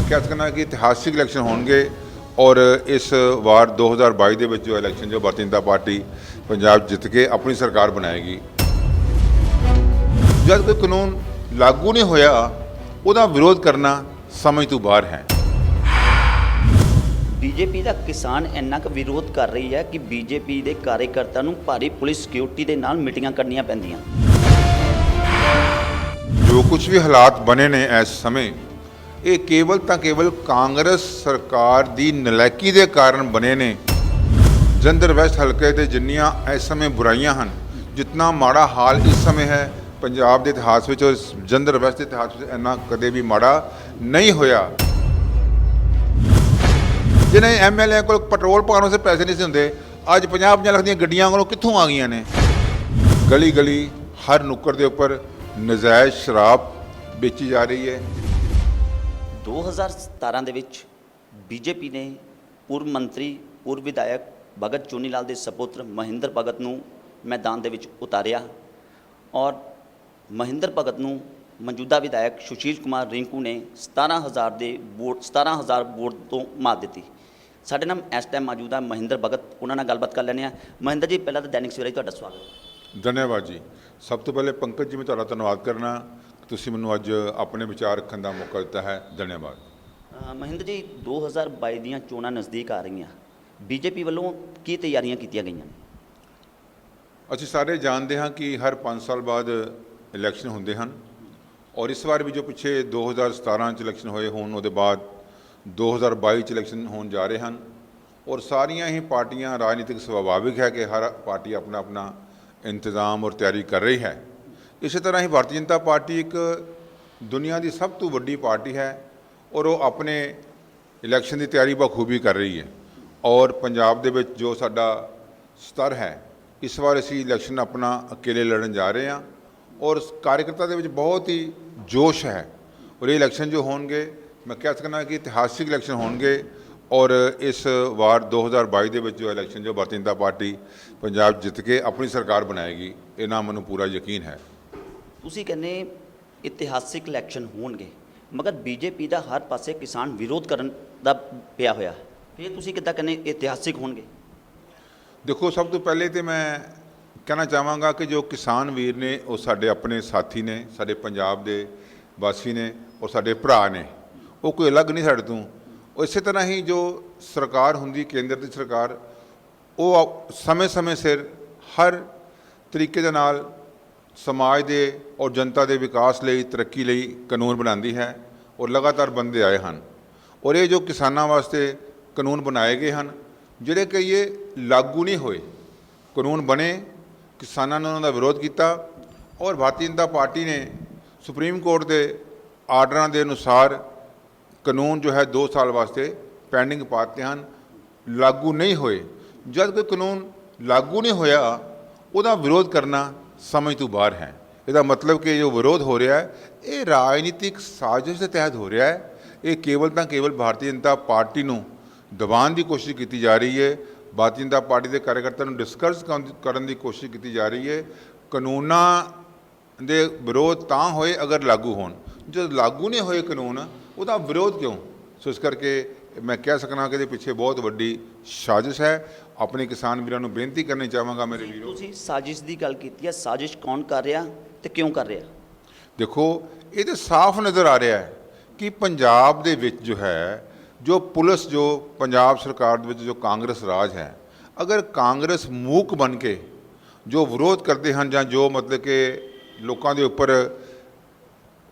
मैं कह सकना कि इतिहासिक इलैक्शन होंगे और इस वार 2022 ਦੇ ਵਿੱਚ जो इलैक्शन जो भारतीय जनता पार्टी पंजाब जित के अपनी सरकार बनाएगी। जब कोई कानून लागू नहीं होया ਉਹਦਾ विरोध करना समझ तो बाहर है। ਬੀਜੇਪੀ ਦਾ ਕਿਸਾਨ ਇੰਨਾ ਕੁ ਵਿਰੋਧ ਕਰ ਰਹੀ ਹੈ ਕਿ ਬੀਜੇਪੀ ਦੇ ਕਾਰਜਕਰਤਾਵਾਂ ਨੂੰ ਭਾਰੀ ਪੁਲਿਸ ਸਿਕਿਉਰਿਟੀ ਦੇ ਨਾਲ ਮੀਟਿੰਗਾਂ ਕਰਨੀਆਂ ਪੈਂਦੀਆਂ। जो कुछ भी हालात बने ने इस समय ये केवल तो केवल कांग्रेस सरकार की नलैकी के कारण बने ने। जलंधर वैस्ट हल्के के जिन्नियां इस समय बुराइयां हैं, जितना माड़ा हाल इस समय है पंजाब के इतिहास में और जलंधर वैस्ट के इतिहास में इन्ना कदे भी माड़ा नहीं होया। जिन्हें MLA को पेट्रोल पाने से पैसे नहीं होंगे, अज 50-50 लाख दी गड्डियां कोलों कित्थों आ गई ने। गली गली हर नुक्कड़ के उपर नजायज़ शराब बेची जा रही है। 2017 ਦੇ ਵਿੱਚ ਬੀਜੇਪੀ ਨੇ पूर्व ਮੰਤਰੀ पूर्व ਵਿਧਾਇਕ ਭਗਤ ਚੂਨੀਲਾਲ ਦੇ ਸਪੁੱਤਰ ਮਹਿੰਦਰ ਭਗਤ ਨੂੰ ਮੈਦਾਨ ਦੇ ਵਿੱਚ ਉਤਾਰਿਆ ਔਰ ਮਹਿੰਦਰ ਭਗਤ ਨੂੰ ਮੌਜੂਦਾ ਵਿਧਾਇਕ ਸੁਸ਼ੀਲ ਕੁਮਾਰ ਰਿੰਕੂ ਨੇ 17,000 ਵੋਟ ਤੋਂ ਮਾਤ ਦਿੱਤੀ। ਸਾਡੇ ਨਾਲ ਇਸ ਟਾਈਮ ਮੌਜੂਦਾ ਮਹਿੰਦਰ ਭਗਤ, ਉਹਨਾਂ ਨਾਲ ਗੱਲਬਾਤ ਕਰ ਲੈਂਦੇ ਹਾਂ। ਮਹਿੰਦਰ ਜੀ, ਪਹਿਲਾਂ ਤਾਂ ਦੈਨਿਕ ਸਵੇਰਾ ਤੁਹਾਡਾ ਸਵਾਗਤ। धन्यवाद जी। सब तो पहले पंकज जी मैं तुहाडा धन्यवाद करना कि तुसीं मैनूं अज अपने विचार रखण दा मौका दिता है। धन्यवाद। ਮਹਿੰਦਰ ਜੀ, 2022 ਦੀਆਂ ਚੋਣਾਂ ਨਜ਼ਦੀਕ ਆ ਰਹੀਆਂ, ਬੀਜੇਪੀ ਵੱਲੋਂ ਕੀ ਤਿਆਰੀਆਂ ਕੀਤੀਆਂ ਗਈਆਂ ਨੇ? ਅਸੀਂ ਸਾਰੇ ਜਾਣਦੇ ਹਾਂ ਕਿ ਹਰ 5 ਸਾਲ ਬਾਅਦ ਇਲੈਕਸ਼ਨ ਹੁੰਦੇ ਹਨ ਔਰ ਇਸ ਵਾਰ ਵੀ ਜੋ ਪਿੱਛੇ 2017 'ਚ ਇਲੈਕਸ਼ਨ ਹੋਏ ਹੋਣ ਉਹਦੇ ਬਾਅਦ 2022 'ਚ ਇਲੈਕਸ਼ਨ ਹੋਣ ਜਾ ਰਹੇ ਹਨ ਔਰ ਸਾਰੀਆਂ ਹੀ ਪਾਰਟੀਆਂ ਰਾਜਨੀਤਿਕ ਸੁਭਾਵਿਕ ਹੈ ਕਿ ਹਰ ਪਾर्टी अपना अपना इंतजाम और तैयारी कर रही है। इस तरह ही भारतीय जनता पार्टी एक दुनिया की सब तो वड्डी पार्टी है और वो अपने इलैक्शन की तैयारी बखूबी कर रही है। और पंजाब दे विच जो साडा स्तर है, इस बार असी इलैक्शन अपना अकेले लड़न जा रहे हैं और कार्यकर्ता दे विच बहुत ही जोश है और ये इलैक्शन जो होंगे मैं कह सकना कि इतिहासिक इलैक्शन होंगे और इस वार 2022 ਦੇ ਵਿੱਚ जो इलैक्शन जो भारतीय जनता पार्टी पंजाब जित के अपनी सरकार बनाएगी, इन्ना मैनूं पूरा यकीन है। ਤੁਸੀਂ ਕਹਿੰਦੇ ਇਤਿਹਾਸਿਕ ਇਲੈਕਸ਼ਨ ਹੋਣਗੇ, ਮਗਰ ਬੀਜੇਪੀ ਦਾ ਹਰ ਪਾਸੇ ਕਿਸਾਨ ਵਿਰੋਧ ਕਰਨ ਦਾ ਪਿਆ ਹੋਇਆ, ਫਿਰ ਤੁਸੀਂ ਕਿੱਦਾਂ ਕਹਿੰਦੇ ਇਤਿਹਾਸਿਕ ਹੋਣਗੇ? देखो, सब तो पहले तो मैं कहना चाहांगा कि जो किसान वीर ने वो साडे अपने साथी ने, साडे पंजाब दे वासी ने और साडे भरा ने, वो कोई अलग नहीं साडे तों। और इस तरह ही जो सरकार होंदी केंद्र की सरकार, वो समय समय सिर हर तरीके दे नाल समाज दे और जनता के विकास लई तरक्की लई कानून बनाती है और लगातार बनते आए हैं। और ये जो किसानों वास्ते कानून बनाए गए हैं जिहड़े कि ये लागू नहीं होए, कानून बने, किसानों ने उन्होंने विरोध किया और भारतीय जनता पार्टी ने सुप्रीम कोर्ट के आर्डर के अनुसार कानून जो है 2 साल वास्ते पेंडिंग पाते हैं, लागू नहीं होए। जब कोई कानून लागू नहीं होया उसका विरोध करना समझ तो बाहर है। इसका मतलब कि जो विरोध हो रहा है ये राजनीतिक साजिश के तहत हो रहा है। ये केवल तो केवल भारतीय जनता पार्टी को दबाने की कोशिश की जा रही है। भारतीय जनता पार्टी के कार्यकर्ता डिस्कस करने की कोशिश की जा रही है। कानूनों के विरोध तां होए अगर लागू होन, जो लागू नहीं होए कानून उसका विरोध क्यों? सो इस करके मैं कह सकना कि पीछे बहुत वड्डी साजिश है। अपने किसान वीरों को बेनती करनी चाहांगा मेरे वीरों, ਤੁਸੀਂ ਸਾਜ਼ਿਸ਼ ਦੀ ਗੱਲ ਕੀਤੀ ਹੈ, ਸਾਜ਼ਿਸ਼ ਕੌਣ ਕਰ ਰਿਹਾ ਤੇ ਕਿਉਂ ਕਰ ਰਿਹਾ? देखो ये तो साफ नज़र आ रहा है कि पंजाब दे विच जो है जो पुलिस जो पंजाब सरकार दे विच जो कांग्रेस राज है, अगर कांग्रेस मूक बन के जो विरोध करते हैं जां जो मतलब कि लोगों के उपर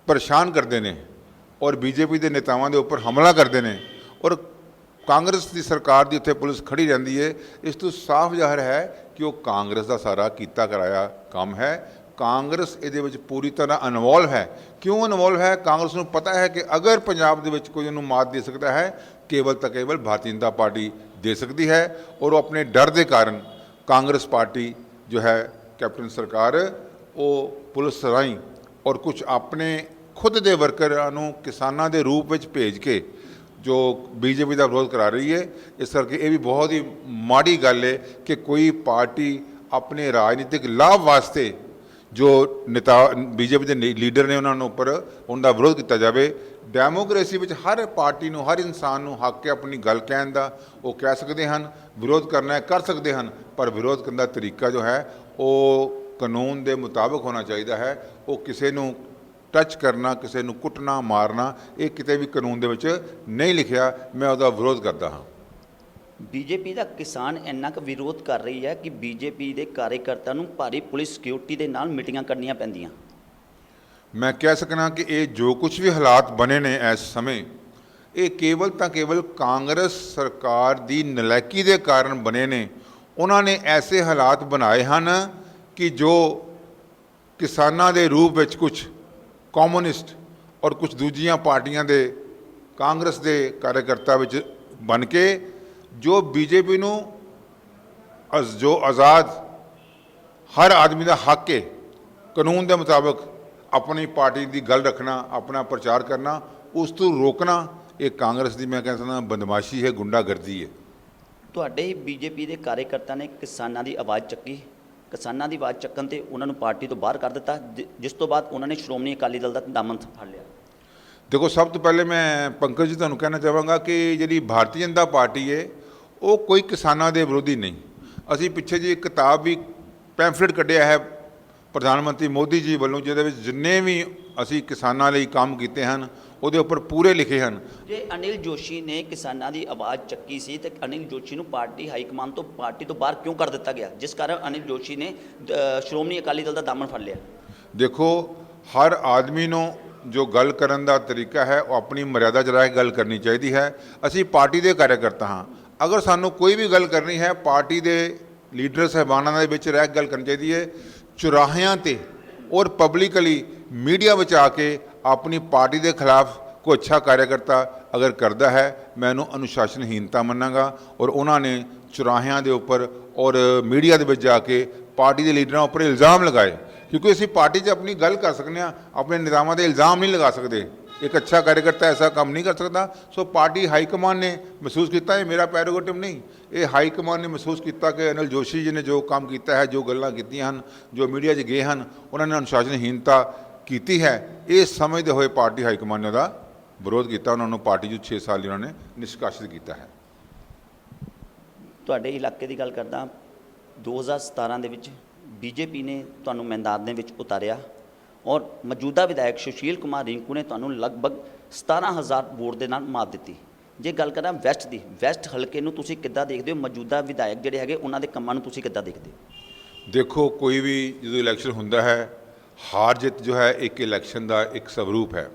परेशान करते हैं और बीजेपी के नेतावां के उपर हमला करते हैं और कांग्रेस की सरकार की उत्थे पुलिस खड़ी रहती है, इस तो साफ जाहिर है कि वो कांग्रेस का सारा किया कराया काम है। कांग्रेस ये पूरी तरह इनवॉल्व है। क्यों इनवॉल्व है? कांग्रेस को पता है कि अगर पंजाब के कोई उन्होंने मात दे सकता है केवल तो केवल भारतीय जनता पार्टी दे सकती है। और वो अपने डर के कारण कांग्रेस पार्टी जो है कैप्टन सरकार वो पुलिस राही और कुछ अपने खुद के वर्करां किसानों के रूप में भेज के जो बीजेपी का विरोध करा रही है। इस करके ये भी बहुत ही माड़ी गल है कि कोई पार्टी अपने राजनीतिक लाभ वास्ते ਜੋ ਨੇਤਾ ਬੀਜੇਪੀ ਦੇ ਲੀਡਰ ਨੇ ਉਹਨਾਂ ਨੂੰ ਉੱਪਰ ਉਹਨਾਂ ਦਾ ਵਿਰੋਧ ਕੀਤਾ ਜਾਵੇ। ਡੈਮੋਕ੍ਰੇਸੀ ਵਿੱਚ ਹਰ ਪਾਰਟੀ ਨੂੰ, ਹਰ ਇਨਸਾਨ ਨੂੰ ਹੱਕ ਹੈ ਆਪਣੀ ਗੱਲ ਕਹਿਣ ਦਾ। ਉਹ ਕਹਿ ਸਕਦੇ ਹਨ, ਵਿਰੋਧ ਕਰਨਾ ਹੈ ਕਰ ਸਕਦੇ ਹਨ, ਪਰ ਵਿਰੋਧ ਕਰਨ ਦਾ ਤਰੀਕਾ ਜੋ ਹੈ ਉਹ ਕਾਨੂੰਨ ਦੇ ਮੁਤਾਬਕ ਹੋਣਾ ਚਾਹੀਦਾ ਹੈ। ਉਹ ਕਿਸੇ ਨੂੰ ਟੱਚ ਕਰਨਾ, ਕਿਸੇ ਨੂੰ ਕੁੱਟਣਾ, ਮਾਰਨਾ, ਇਹ ਕਿਤੇ ਵੀ ਕਾਨੂੰਨ ਦੇ ਵਿੱਚ ਨਹੀਂ ਲਿਖਿਆ। ਮੈਂ ਉਹਦਾ ਵਿਰੋਧ ਕਰਦਾ ਹਾਂ। ਬੀਜੇਪੀ ਦਾ ਕਿਸਾਨ ਇੰਨਾ ਕੁ ਵਿਰੋਧ ਕਰ ਰਹੀ ਹੈ ਕਿ ਬੀਜੇਪੀ ਦੇ ਕਾਰਜਕਰਤਾ ਨੂੰ ਭਾਰੀ ਪੁਲਿਸ ਸਿਕਿਉਰਿਟੀ ਦੇ ਨਾਲ ਮੀਟਿੰਗਾਂ ਕਰਨੀਆਂ ਪੈਂਦੀਆਂ। ਮੈਂ ਕਹਿ ਸਕਣਾ ਕਿ ਇਹ ਜੋ ਕੁਝ ਵੀ ਹਾਲਾਤ ਬਣੇ ਨੇ ਇਸ ਸਮੇਂ, ਇਹ ਕੇਵਲ ਤਾਂ ਕੇਵਲ ਕਾਂਗਰਸ ਸਰਕਾਰ ਦੀ ਨਲਾਇਕੀ ਦੇ ਕਾਰਨ ਬਣੇ ਨੇ। ਉਹਨਾਂ ਨੇ ਐਸੇ ਹਾਲਾਤ ਬਣਾਏ ਹਨ ਕਿ ਜੋ ਕਿਸਾਨਾਂ ਦੇ ਰੂਪ ਵਿੱਚ ਕੁਝ ਕਮਿਊਨਿਸਟ ਔਰ ਕੁਝ ਦੂਜੀਆਂ ਪਾਰਟੀਆਂ ਦੇ ਕਾਂਗਰਸ ਦੇ ਕਾਰਜਕਰਤਾ ਵਿੱਚ ਬਣ ਕੇ ਜੋ ਬੀਜੇਪੀ ਨੂੰ ਜੋ ਆਜ਼ਾਦ ਹਰ ਆਦਮੀ ਦਾ ਹੱਕ ਹੈ ਕਾਨੂੰਨ ਦੇ ਮੁਤਾਬਕ ਆਪਣੀ ਪਾਰਟੀ ਦੀ ਗੱਲ ਰੱਖਣਾ, ਆਪਣਾ ਪ੍ਰਚਾਰ ਕਰਨਾ, ਉਸ ਤੋਂ ਰੋਕਣਾ, ਇਹ ਕਾਂਗਰਸ ਦੀ ਮੈਂ ਕਹਿੰਦਾ ਬਦਮਾਸ਼ੀ ਹੈ, ਗੁੰਡਾਗਰਦੀ ਹੈ। ਤੁਹਾਡੇ ਬੀਜੇਪੀ ਦੇ ਕਾਰਜਕਰਤਾ ਨੇ ਕਿਸਾਨਾਂ ਦੀ ਆਵਾਜ਼ ਚੱਕੀ। ਕਿਸਾਨਾਂ ਦੀ ਆਵਾਜ਼ ਚੱਕਣ ਤੇ ਉਹਨਾਂ ਨੂੰ ਪਾਰਟੀ ਤੋਂ ਬਾਹਰ ਕਰ ਦਿੱਤਾ, ਜਿਸ ਤੋਂ ਬਾਅਦ ਉਹਨਾਂ ਨੇ ਸ਼੍ਰੋਮਣੀ ਅਕਾਲੀ ਦਲ ਦਾ ਦਾਮਨ ਫੜ ਲਿਆ। ਦੇਖੋ, ਸਭ ਤੋਂ ਪਹਿਲੇ ਮੈਂ ਪੰਕਜ ਜੀ ਤੁਹਾਨੂੰ ਕਹਿਣਾ ਚਾਹਾਂਗਾ ਕਿ ਜਿਹੜੀ ਭਾਰਤੀ ਜਨਤਾ ਪਾਰਟੀ ਹੈ ਉਹ ਕੋਈ ਕਿਸਾਨਾਂ ਦੇ ਵਿਰੋਧੀ ਨਹੀਂ। ਅਸੀਂ ਪਿੱਛੇ ਜੀ ਇੱਕ ਕਿਤਾਬ ਵੀ ਪੈਂਫਲੇਟ ਕੱਢਿਆ ਹੈ ਪ੍ਰਧਾਨ ਮੰਤਰੀ ਮੋਦੀ ਜੀ ਵੱਲੋਂ, ਜਿਹਦੇ ਵਿੱਚ ਜਿੰਨੇ ਵੀ ਅਸੀਂ ਕਿਸਾਨਾਂ ਲਈ ਕੰਮ ਕੀਤੇ ਹਨ ਉਹਦੇ ਉੱਪਰ ਪੂਰੇ ਲਿਖੇ ਹਨ। ਜੇ ਅਨਿਲ ਜੋਸ਼ੀ ਨੇ ਕਿਸਾਨਾਂ ਦੀ ਆਵਾਜ਼ ਚੱਕੀ ਸੀ ਤੇ ਅਨਿਲ ਜੋਸ਼ੀ ਨੂੰ ਪਾਰਟੀ ਹਾਈਕਮਾਨ ਤੋਂ ਪਾਰਟੀ ਤੋਂ ਬਾਹਰ ਕਿਉਂ ਕਰ ਦਿੱਤਾ ਗਿਆ, ਜਿਸ ਕਾਰਨ ਅਨਿਲ ਜੋਸ਼ੀ ਨੇ ਸ਼੍ਰੋਮਣੀ ਅਕਾਲੀ ਦਲ ਦਾ ਦਾਮਨ ਫੜ ਲਿਆ? ਦੇਖੋ, ਹਰ ਆਦਮੀ ਨੂੰ ਜੋ ਗੱਲ ਕਰਨ ਦਾ ਤਰੀਕਾ ਹੈ ਉਹ ਆਪਣੀ ਮਰਿਆਦਾ 'ਚ ਰਹਿ ਕੇ ਗੱਲ ਕਰਨੀ ਚਾਹੀਦੀ ਹੈ। ਅਸੀਂ ਪਾਰਟੀ ਦੇ ਕਾਰਜਕਰਤਾ ਹਾਂ। ਅਗਰ ਸਾਨੂੰ ਕੋਈ ਵੀ ਗੱਲ ਕਰਨੀ ਹੈ ਪਾਰਟੀ ਦੇ ਲੀਡਰ ਸਾਹਿਬਾਨਾਂ ਦੇ ਵਿੱਚ ਰਹਿ ਕੇ ਗੱਲ ਕਰਨੀ ਚਾਹੀਦੀ ਹੈ। ਚੁਰਾਹਿਆਂ 'ਤੇ ਔਰ ਪਬਲਿਕਲੀ ਮੀਡੀਆ ਵਿੱਚ ਆ ਕੇ ਆਪਣੀ ਪਾਰਟੀ ਦੇ ਖਿਲਾਫ ਕੋਈ ਅੱਛਾ ਕਾਰਜਕਰਤਾ ਅਗਰ ਕਰਦਾ ਹੈ, ਮੈਂ ਇਹਨੂੰ ਅਨੁਸ਼ਾਸਨਹੀਨਤਾ ਮੰਨਾਂਗਾ। ਔਰ ਉਹਨਾਂ ਨੇ ਚੁਰਾਹਿਆਂ ਦੇ ਉੱਪਰ ਔਰ ਮੀਡੀਆ ਦੇ ਵਿੱਚ ਜਾ ਕੇ ਪਾਰਟੀ ਦੇ ਲੀਡਰਾਂ ਉੱਪਰ ਇਲਜ਼ਾਮ ਲਗਾਏ, ਕਿਉਂਕਿ ਅਸੀਂ ਪਾਰਟੀ 'ਚ ਆਪਣੀ ਗੱਲ ਕਰ ਸਕਦੇ ਹਾਂ, ਆਪਣੇ ਨਿਜ਼ਾਮਾਂ 'ਤੇ ਇਲਜ਼ਾਮ ਨਹੀਂ ਲਗਾ ਸਕਦੇ। ਇੱਕ ਅੱਛਾ ਕਾਰਜਕਰਤਾ ਐਸਾ ਕੰਮ ਨਹੀਂ ਕਰ ਸਕਦਾ। ਸੋ ਪਾਰਟੀ ਹਾਈਕਮਾਨ ਨੇ ਮਹਿਸੂਸ ਕੀਤਾ, ਇਹ ਮੇਰਾ ਪ੍ਰੈਰੋਗੇਟਿਵ ਨਹੀਂ, ਇਹ ਹਾਈਕਮਾਨ ਨੇ ਮਹਿਸੂਸ ਕੀਤਾ ਕਿ ਅਨਿਲ ਜੋਸ਼ੀ ਜੀ ਨੇ ਜੋ ਕੰਮ ਕੀਤਾ ਹੈ, ਜੋ ਗੱਲਾਂ ਕੀਤੀਆਂ ਹਨ, ਜੋ ਮੀਡੀਆ 'ਚ ਗਏ ਹਨ, ਉਹਨਾਂ ਨੇ ਅਨੁਸ਼ਾਸਨਹੀਨਤਾ ਕੀਤੀ ਹੈ। ਇਹ ਸਮਝਦੇ ਹੋਏ ਪਾਰਟੀ ਹਾਈਕਮਾਨ ਨੇ ਉਹਦਾ ਵਿਰੋਧ ਕੀਤਾ। ਉਹਨਾਂ ਨੂੰ ਪਾਰਟੀ 'ਚ 6 ਸਾਲ ਲਈ ਉਹਨਾਂ ਨੇ ਨਿਸ਼ਕਾਸਿਤ ਕੀਤਾ ਹੈ। ਤੁਹਾਡੇ ਇਲਾਕੇ ਦੀ ਗੱਲ ਕਰਦਾ, 2017 ਦੇ ਵਿੱਚ ਬੀਜੇਪੀ ਨੇ ਤੁਹਾਨੂੰ ਮੈਦਾਨ ਦੇ ਵਿੱਚ ਉਤਾਰਿਆ ਔਰ ਮੌਜੂਦਾ ਵਿਧਾਇਕ ਸੁਸ਼ੀਲ ਕੁਮਾਰ ਰਿੰਕੂ ਨੇ ਤੁਹਾਨੂੰ ਲਗਭਗ 17,000 ਵੋਟ ਦੇ ਨਾਲ ਮਾਤ ਦਿੱਤੀ। ਜੇ ਗੱਲ ਕਰਾਂ ਵੈਸਟ ਦੀ, ਵੈਸਟ ਹਲਕੇ ਨੂੰ ਤੁਸੀਂ ਕਿੱਦਾਂ ਦੇਖਦੇ ਹੋ? ਮੌਜੂਦਾ ਵਿਧਾਇਕ ਜਿਹੜੇ ਹੈਗੇ ਉਹਨਾਂ ਦੇ ਕੰਮਾਂ ਨੂੰ ਤੁਸੀਂ ਕਿੱਦਾਂ ਦੇਖਦੇ ਹੋ? ਦੇਖੋ, ਕੋਈ ਵੀ ਜਦੋਂ ਇਲੈਕਸ਼ਨ ਹੁੰਦਾ ਹੈ, ਹਾਰ ਜਿੱਤ ਜੋ ਹੈ ਇੱਕ ਇਲੈਕਸ਼ਨ ਦਾ ਇੱਕ ਸਵਰੂਪ ਹੈ।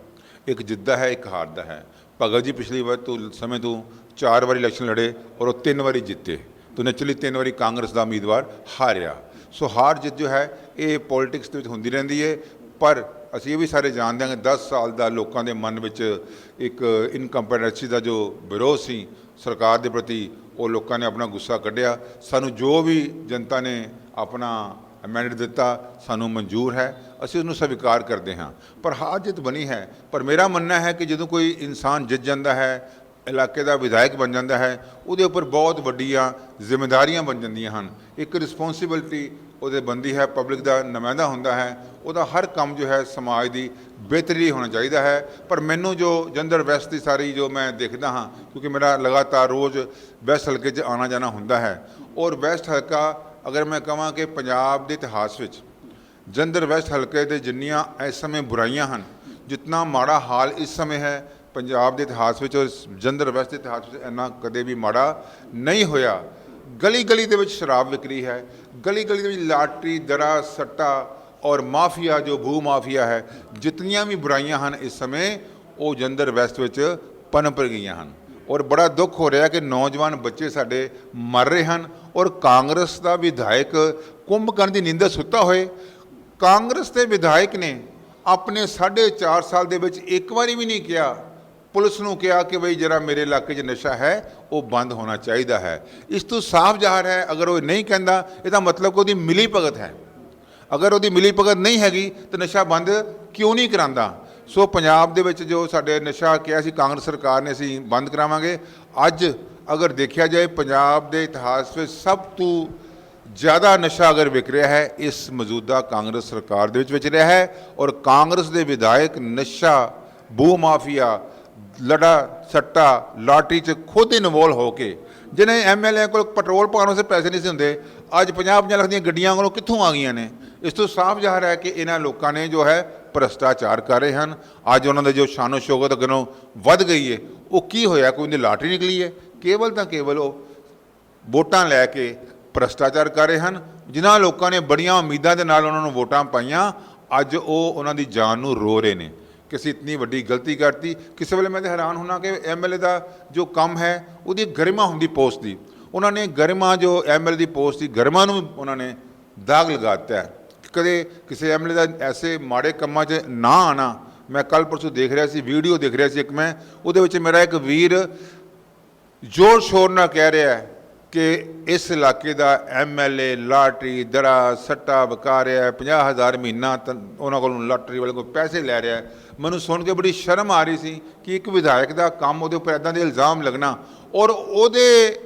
ਇੱਕ ਜਿੱਤਦਾ ਹੈ, ਇੱਕ ਹਾਰਦਾ ਹੈ। ਭਗਤ ਜੀ ਪਿਛਲੀ ਵਾਰ ਤੋਂ ਸਮੇਂ ਤੋਂ 4 ਵਾਰੀ ਇਲੈਕਸ਼ਨ ਲੜੇ ਔਰ ਉਹ 3 ਵਾਰੀ ਜਿੱਤੇ। तो नैचुरली 3 वारी कांग्रेस का उम्मीदवार हारिया। सो हार जित जो है ये पॉलिटिक्स के होंदी रहिंदी है। पर असीं ये भी सारे जानते हैं कि 10 साल का लोगों के मन में एक इनकंपेटेंसी का जो विरोध सी सरकार के प्रति, वो लोगों ने अपना गुस्सा कढ़िया। सानू जो भी जनता ने अपना अमेंड दिता सानू मंजूर है, असीं उसनूं स्वीकार करते हाँ। पर हार जित बनी है। पर मेरा मनना है कि जो कोई इंसान जित जाता है, इलाके का विधायक बन जाता है, उहदे उपर बहुत वड्डियां जिम्मेदारियां बन जांदियां हन। एक रिस्पोंसिबिलिटी उहदे बनती है, पब्लिक का नुमाइंदा होंदा है, उहदा हर काम जो है समाज की बेहतरी होना चाहिए है। पर मैनू जो जलंधर वैस्ट की सारी जो मैं देखता हाँ, क्योंकि मेरा लगातार रोज़ वैस्ट हल्के च आना जाना होंदा है, और वैस्ट हल्का अगर मैं कहां कि पंजाब के इतिहास में जलंधर वैस्ट हल्के दे जिन्नियां इस समय बुराइयां हैं, जितना माड़ा हाल इस समय है पंजाब के इतिहास में और जलंधर वैस्ट के इतिहास में इन्ना कदे भी माड़ा नहीं होया। गली गली दे विच शराब विक्री है, गली गली दे विच लाटरी दरा सट्टा और माफिया जो भू माफिया है, जितनियां भी बुराइयां हैं इस समय वो जलंधर वैस्ट विच पनप गई हैं। और बड़ा दुख हो रहा है कि नौजवान बच्चे साडे मर रहे हैं और कांग्रेस का विधायक कुंभकर्ण की निंदा सुता होए। कांग्रेस के विधायक ने अपने 4.5 साल दे विच एक बारी भी नहीं किया पुलिस नूं कहा कि बई जरा मेरे इलाके च नशा है वो बंद होना चाहिए है। इस तो साफ ज़ाहिर है अगर वो नहीं कहता इसका मतलब कि उसकी मिली भगत है। अगर उसकी मिली भगत नहीं हैगी तो नशा बंद क्यों नहीं करांदा। सो पंजाब दे विच जो साडे नशा कहा सी कांग्रेस सरकार ने असीं बंद करावांगे। अज अगर देखा जाए पंजाब के इतिहास में सब तो ਜ਼ਿਆਦਾ ਨਸ਼ਾ ਅਗਰ ਵਿਕ ਰਿਹਾ ਹੈ ਇਸ ਮੌਜੂਦਾ ਕਾਂਗਰਸ ਸਰਕਾਰ ਦੇ ਵਿੱਚ ਰਿਹਾ ਹੈ, ਔਰ ਕਾਂਗਰਸ ਦੇ ਵਿਧਾਇਕ ਨਸ਼ਾ, ਬੂ ਮਾਫੀਆ, ਲੜਾ ਸੱਟਾ, ਲਾਟਰੀ 'ਚ ਖੁਦ ਇਨਵੋਲਵ ਹੋ ਕੇ, ਜਿਹਨੇ ਐਮਐਲਏ ਕੋਲ ਪੈਟਰੋਲ ਪਾਉਣ ਵਾਸਤੇ ਪੈਸੇ ਨਹੀਂ ਸੀ ਹੁੰਦੇ, ਅੱਜ 50-50 ਲੱਖ ਦੀਆਂ ਗੱਡੀਆਂ ਕੋਲੋਂ ਕਿੱਥੋਂ ਆ ਗਈਆਂ ਨੇ। ਇਸ ਤੋਂ ਸਾਫ਼ ਜ਼ਾਹਰ ਹੈ ਕਿ ਇਹਨਾਂ ਲੋਕਾਂ ਨੇ ਜੋ ਹੈ ਭ੍ਰਸ਼ਟਾਚਾਰ ਕਰ ਰਹੇ ਹਨ। ਅੱਜ ਉਹਨਾਂ ਦੇ ਜੋ ਸ਼ਾਨੋ ਸ਼ੌਕਤ ਅੱਗੋਂ ਵੱਧ ਗਈ ਹੈ, ਉਹ ਕੀ ਹੋਇਆ? ਕੋਈ ਉਹਦੀ ਲਾਟਰੀ ਨਿਕਲੀ ਹੈ? ਕੇਵਲ ਤਾਂ ਕੇਵਲ ਉਹ ਵੋਟਾਂ ਲੈ ਕੇ ਭ੍ਰਸ਼ਟਾਚਾਰ ਕਰ ਰਹੇ ਹਨ। ਜਿਨ੍ਹਾਂ ਲੋਕਾਂ ਨੇ ਬੜੀਆਂ ਉਮੀਦਾਂ ਦੇ ਨਾਲ ਉਹਨਾਂ ਨੂੰ ਵੋਟਾਂ ਪਾਈਆਂ, ਅੱਜ ਉਹ ਉਹਨਾਂ ਦੀ ਜਾਨ ਨੂੰ ਰੋ ਰਹੇ ਨੇ ਕਿ ਅਸੀਂ ਇਤਨੀ ਵੱਡੀ ਗਲਤੀ ਕਰਤੀ। ਕਿਸੇ ਵੇਲੇ ਮੈਂ ਤਾਂ ਹੈਰਾਨ ਹੁੰਦਾ ਕਿ ਐਮਐਲਏ ਦਾ ਜੋ ਕੰਮ ਹੈ ਉਹਦੀ ਗਰਿਮਾ ਹੁੰਦੀ ਪੋਸਟ ਦੀ, ਉਹਨਾਂ ਨੇ ਗਰਿਮਾ ਜੋ ਐਮਐਲਏ ਦੀ ਪੋਸਟ ਦੀ ਗਰਿਮਾ ਨੂੰ ਉਹਨਾਂ ਨੇ ਦਾਗ ਲਗਾ ਦਿੱਤਾ ਹੈ। ਕਦੇ ਕਿਸੇ ਐਮਐਲਏ ਦਾ ਐਸੇ ਮਾੜੇ ਕੰਮਾਂ 'ਚ ਨਾ ਆਉਣਾ। ਮੈਂ ਕੱਲ੍ਹ ਪਰਸੋਂ ਦੇਖ ਰਿਹਾ ਸੀ, ਵੀਡੀਓ ਦੇਖ ਰਿਹਾ ਸੀ ਇੱਕ ਮੈਂ, ਉਹਦੇ ਵਿੱਚ ਮੇਰਾ ਇੱਕ ਵੀਰ ਜ਼ੋਰ ਸ਼ੋਰ ਨਾਲ ਕਹਿ ਰਿਹਾ ਹੈ ਕਿ ਇਸ ਇਲਾਕੇ ਦਾ ਐਮਐਲਏ ਲਾਟਰੀ, ਦੜਾ ਸੱਟਾ ਵਿਕਾ ਰਿਹਾ, 50,000 ਮਹੀਨਾ ਉਹਨਾਂ ਕੋਲੋਂ ਲਾਟਰੀ ਵਾਲੇ ਕੋਲ ਪੈਸੇ ਲੈ ਰਿਹਾ। ਮੈਨੂੰ ਸੁਣ ਕੇ ਬੜੀ ਸ਼ਰਮ ਆ ਰਹੀ ਸੀ ਕਿ ਇੱਕ ਵਿਧਾਇਕ ਦਾ ਕੰਮ ਉਹਦੇ ਉੱਪਰ ਇੱਦਾਂ ਦੇ ਇਲਜ਼ਾਮ ਲੱਗਣਾ, ਔਰ ਉਹਦੇ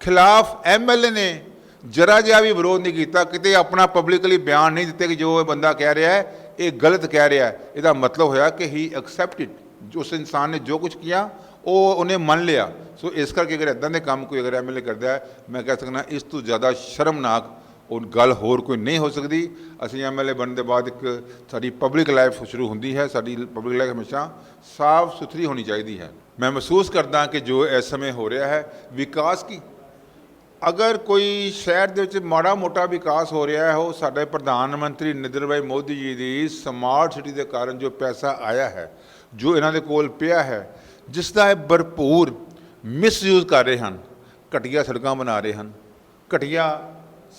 ਖਿਲਾਫ ਐਮਐਲਏ ਨੇ ਜਰਾ ਜਿਹਾ ਵੀ ਵਿਰੋਧ ਨਹੀਂ ਕੀਤਾ, ਕਿਤੇ ਆਪਣਾ ਪਬਲਿਕਲੀ ਬਿਆਨ ਨਹੀਂ ਦਿੱਤੇ ਕਿ ਜੋ ਇਹ ਬੰਦਾ ਕਹਿ ਰਿਹਾ ਹੈ ਇਹ ਗਲਤ ਕਹਿ ਰਿਹਾ ਹੈ। ਇਹਦਾ ਮਤਲਬ ਹੋਇਆ ਕਿ ਹੀ ਐਕਸੈਪਟਡ, ਉਸ ਇਨਸਾਨ ਨੇ ਜੋ ਕੁਝ ਕੀਤਾ ਉਹ ਉਹਨੇ ਮੰਨ ਲਿਆ। ਸੋ ਇਸ ਕਰਕੇ ਅਗਰ ਇੱਦਾਂ ਦੇ ਕੰਮ ਕੋਈ ਅਗਰ ਐਮਐਲਏ ਕਰਦਾ ਹੈ, ਮੈਂ ਕਹਿ ਸਕਦਾ ਇਸ ਤੋਂ ਜ਼ਿਆਦਾ ਸ਼ਰਮਨਾਕ ਉਹ ਗੱਲ ਹੋਰ ਕੋਈ ਨਹੀਂ ਹੋ ਸਕਦੀ। ਅਸੀਂ ਐਮਐਲਏ ਬਣਨ ਦੇ ਬਾਅਦ ਇੱਕ ਸਾਡੀ ਪਬਲਿਕ ਲਾਈਫ ਸ਼ੁਰੂ ਹੁੰਦੀ ਹੈ। ਸਾਡੀ ਪਬਲਿਕ ਲਾਈਫ ਹਮੇਸ਼ਾ ਸਾਫ਼ ਸੁਥਰੀ ਹੋਣੀ ਚਾਹੀਦੀ ਹੈ। ਮੈਂ ਮਹਿਸੂਸ ਕਰਦਾ ਕਿ ਜੋ ਇਸ ਸਮੇਂ ਹੋ ਰਿਹਾ ਹੈ ਵਿਕਾਸ ਕੀ, ਅਗਰ ਕੋਈ ਸ਼ਹਿਰ ਦੇ ਵਿੱਚ ਮਾੜਾ ਮੋਟਾ ਵਿਕਾਸ ਹੋ ਰਿਹਾ ਹੈ, ਉਹ ਸਾਡੇ ਪ੍ਰਧਾਨ ਮੰਤਰੀ ਨਰਿੰਦਰ ਭਾਈ ਮੋਦੀ ਜੀ ਦੀ ਸਮਾਰਟ ਸਿਟੀ ਦੇ ਕਾਰਨ ਜੋ ਪੈਸਾ ਆਇਆ ਹੈ, ਜੋ ਇਹਨਾਂ ਦੇ ਕੋਲ ਪਿਆ ਹੈ, ਜਿਸ ਦਾ ਇਹ ਭਰਪੂਰ ਮਿਸਯੂਜ਼ ਕਰ ਰਹੇ ਹਨ। ਘਟੀਆ ਸੜਕਾਂ ਬਣਾ ਰਹੇ ਹਨ, ਘਟੀਆ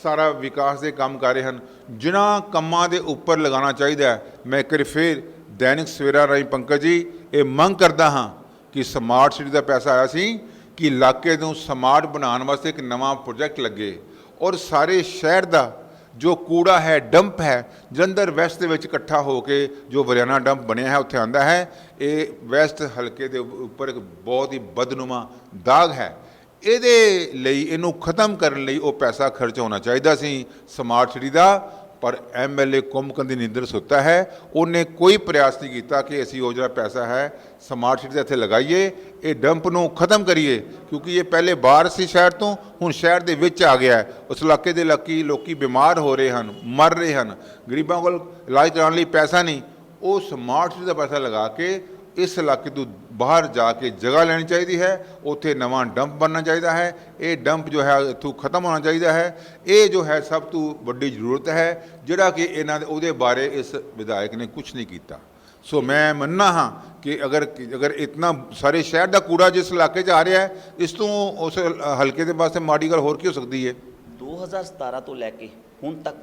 ਸਾਰਾ ਵਿਕਾਸ ਦੇ ਕੰਮ ਕਰ ਰਹੇ ਹਨ। ਜਿਨ੍ਹਾਂ ਕੰਮਾਂ ਦੇ ਉੱਪਰ ਲਗਾਉਣਾ ਚਾਹੀਦਾ ਹੈ, ਮੈਂ ਇੱਕ ਵਾਰੀ ਫਿਰ ਦੈਨਿਕ ਸਵੇਰਾ ਰਾਹੀਂ ਪੰਕਜ ਜੀ ਇਹ ਮੰਗ ਕਰਦਾ ਹਾਂ ਕਿ ਸਮਾਰਟ ਸਿਟੀ ਦਾ ਪੈਸਾ ਆਇਆ ਸੀ ਕਿ ਇਲਾਕੇ ਨੂੰ ਸਮਾਰਟ ਬਣਾਉਣ ਵਾਸਤੇ ਇੱਕ ਨਵਾਂ ਪ੍ਰੋਜੈਕਟ ਲੱਗੇ, ਔਰ ਸਾਰੇ ਸ਼ਹਿਰ ਦਾ ਜੋ ਕੂੜਾ ਹੈ, ਡੰਪ ਹੈ, ਜਲੰਧਰ ਵੈਸਟ ਦੇ ਵਿੱਚ ਇਕੱਠਾ ਹੋ ਕੇ ਜੋ ਵਰਿਆਣਾ ਡੰਪ ਬਣਿਆ ਹੈ ਉੱਥੇ ਆਉਂਦਾ ਹੈ। ਇਹ ਵੈਸਟ ਹਲਕੇ ਦੇ ਉੱਪਰ ਇੱਕ ਬਹੁਤ ਹੀ ਬਦਨੁਮਾ ਦਾਗ ਹੈ। ਇਹਦੇ ਲਈ, ਇਹਨੂੰ ਖਤਮ ਕਰਨ ਲਈ ਉਹ ਪੈਸਾ ਖਰਚ ਹੋਣਾ ਚਾਹੀਦਾ ਸੀ ਸਮਾਰਟ ਸਿਟੀ ਦਾ, ਪਰ ਐਮਐਲਏ ਕੁੰਭਕਰਨ ਦੀ ਨੀਂਦਰ ਸੁੱਤਾ ਹੈ। ਉਹਨੇ ਕੋਈ ਪ੍ਰਯਾਸ ਨਹੀਂ ਕੀਤਾ ਕਿ ਅਸੀਂ ਉਹ ਜਿਹੜਾ ਪੈਸਾ ਹੈ ਸਮਾਰਟ ਸਿਟੀ ਦੇ ਇੱਥੇ ਲਗਾਈਏ, ਇਹ ਡੰਪ ਨੂੰ ਖਤਮ ਕਰੀਏ, ਕਿਉਂਕਿ ਇਹ ਪਹਿਲੇ ਬਾਹਰ ਸੀ ਸ਼ਹਿਰ ਤੋਂ, ਹੁਣ ਸ਼ਹਿਰ ਦੇ ਵਿੱਚ ਆ ਗਿਆ ਹੈ। ਉਸ ਇਲਾਕੇ ਦੇ ਲੋਕੀ ਬਿਮਾਰ ਹੋ ਰਹੇ ਹਨ, ਮਰ ਰਹੇ ਹਨ, ਗਰੀਬਾਂ ਕੋਲ ਇਲਾਜ ਕਰਾਉਣ ਲਈ ਪੈਸਾ ਨਹੀਂ। ਉਹ ਸਮਾਰਟ ਸਿਟੀ ਦਾ ਪੈਸਾ ਲਗਾ ਕੇ ਇਸ ਇਲਾਕੇ ਤੋਂ ਬਾਹਰ ਜਾ ਕੇ ਜਗ੍ਹਾ ਲੈਣੀ ਚਾਹੀਦੀ ਹੈ, ਉੱਥੇ ਨਵਾਂ ਡੰਪ ਬਣਨਾ ਚਾਹੀਦਾ ਹੈ। ਇਹ ਡੰਪ ਜੋ ਹੈ ਇੱਥੋਂ ਖਤਮ ਹੋਣਾ ਚਾਹੀਦਾ ਹੈ। ਇਹ ਜੋ ਹੈ ਸਭ ਤੋਂ ਵੱਡੀ ਜ਼ਰੂਰਤ ਹੈ, ਜਿਹੜਾ ਕਿ ਇਹਨਾਂ ਦੇ ਉਹਦੇ ਬਾਰੇ ਇਸ ਵਿਧਾਇਕ ਨੇ ਕੁਝ ਨਹੀਂ ਕੀਤਾ। ਸੋ ਮੈਂ ਮੰਨਣਾ ਹਾਂ ਕਿ ਅਗਰ ਇਤਨਾ ਸਾਰੇ ਸ਼ਹਿਰ ਦਾ ਕੂੜਾ ਜਿਸ ਇਲਾਕੇ 'ਚ ਆ ਰਿਹਾ ਹੈ, ਇਸ ਤੋਂ ਉਸ ਹਲਕੇ ਦੇ ਵਾਸਤੇ ਮਾੜੀ ਗੱਲ ਹੋਰ ਕੀ ਹੋ ਸਕਦੀ ਹੈ। 2017 ਤੋਂ ਲੈ ਕੇ ਹੁਣ ਤੱਕ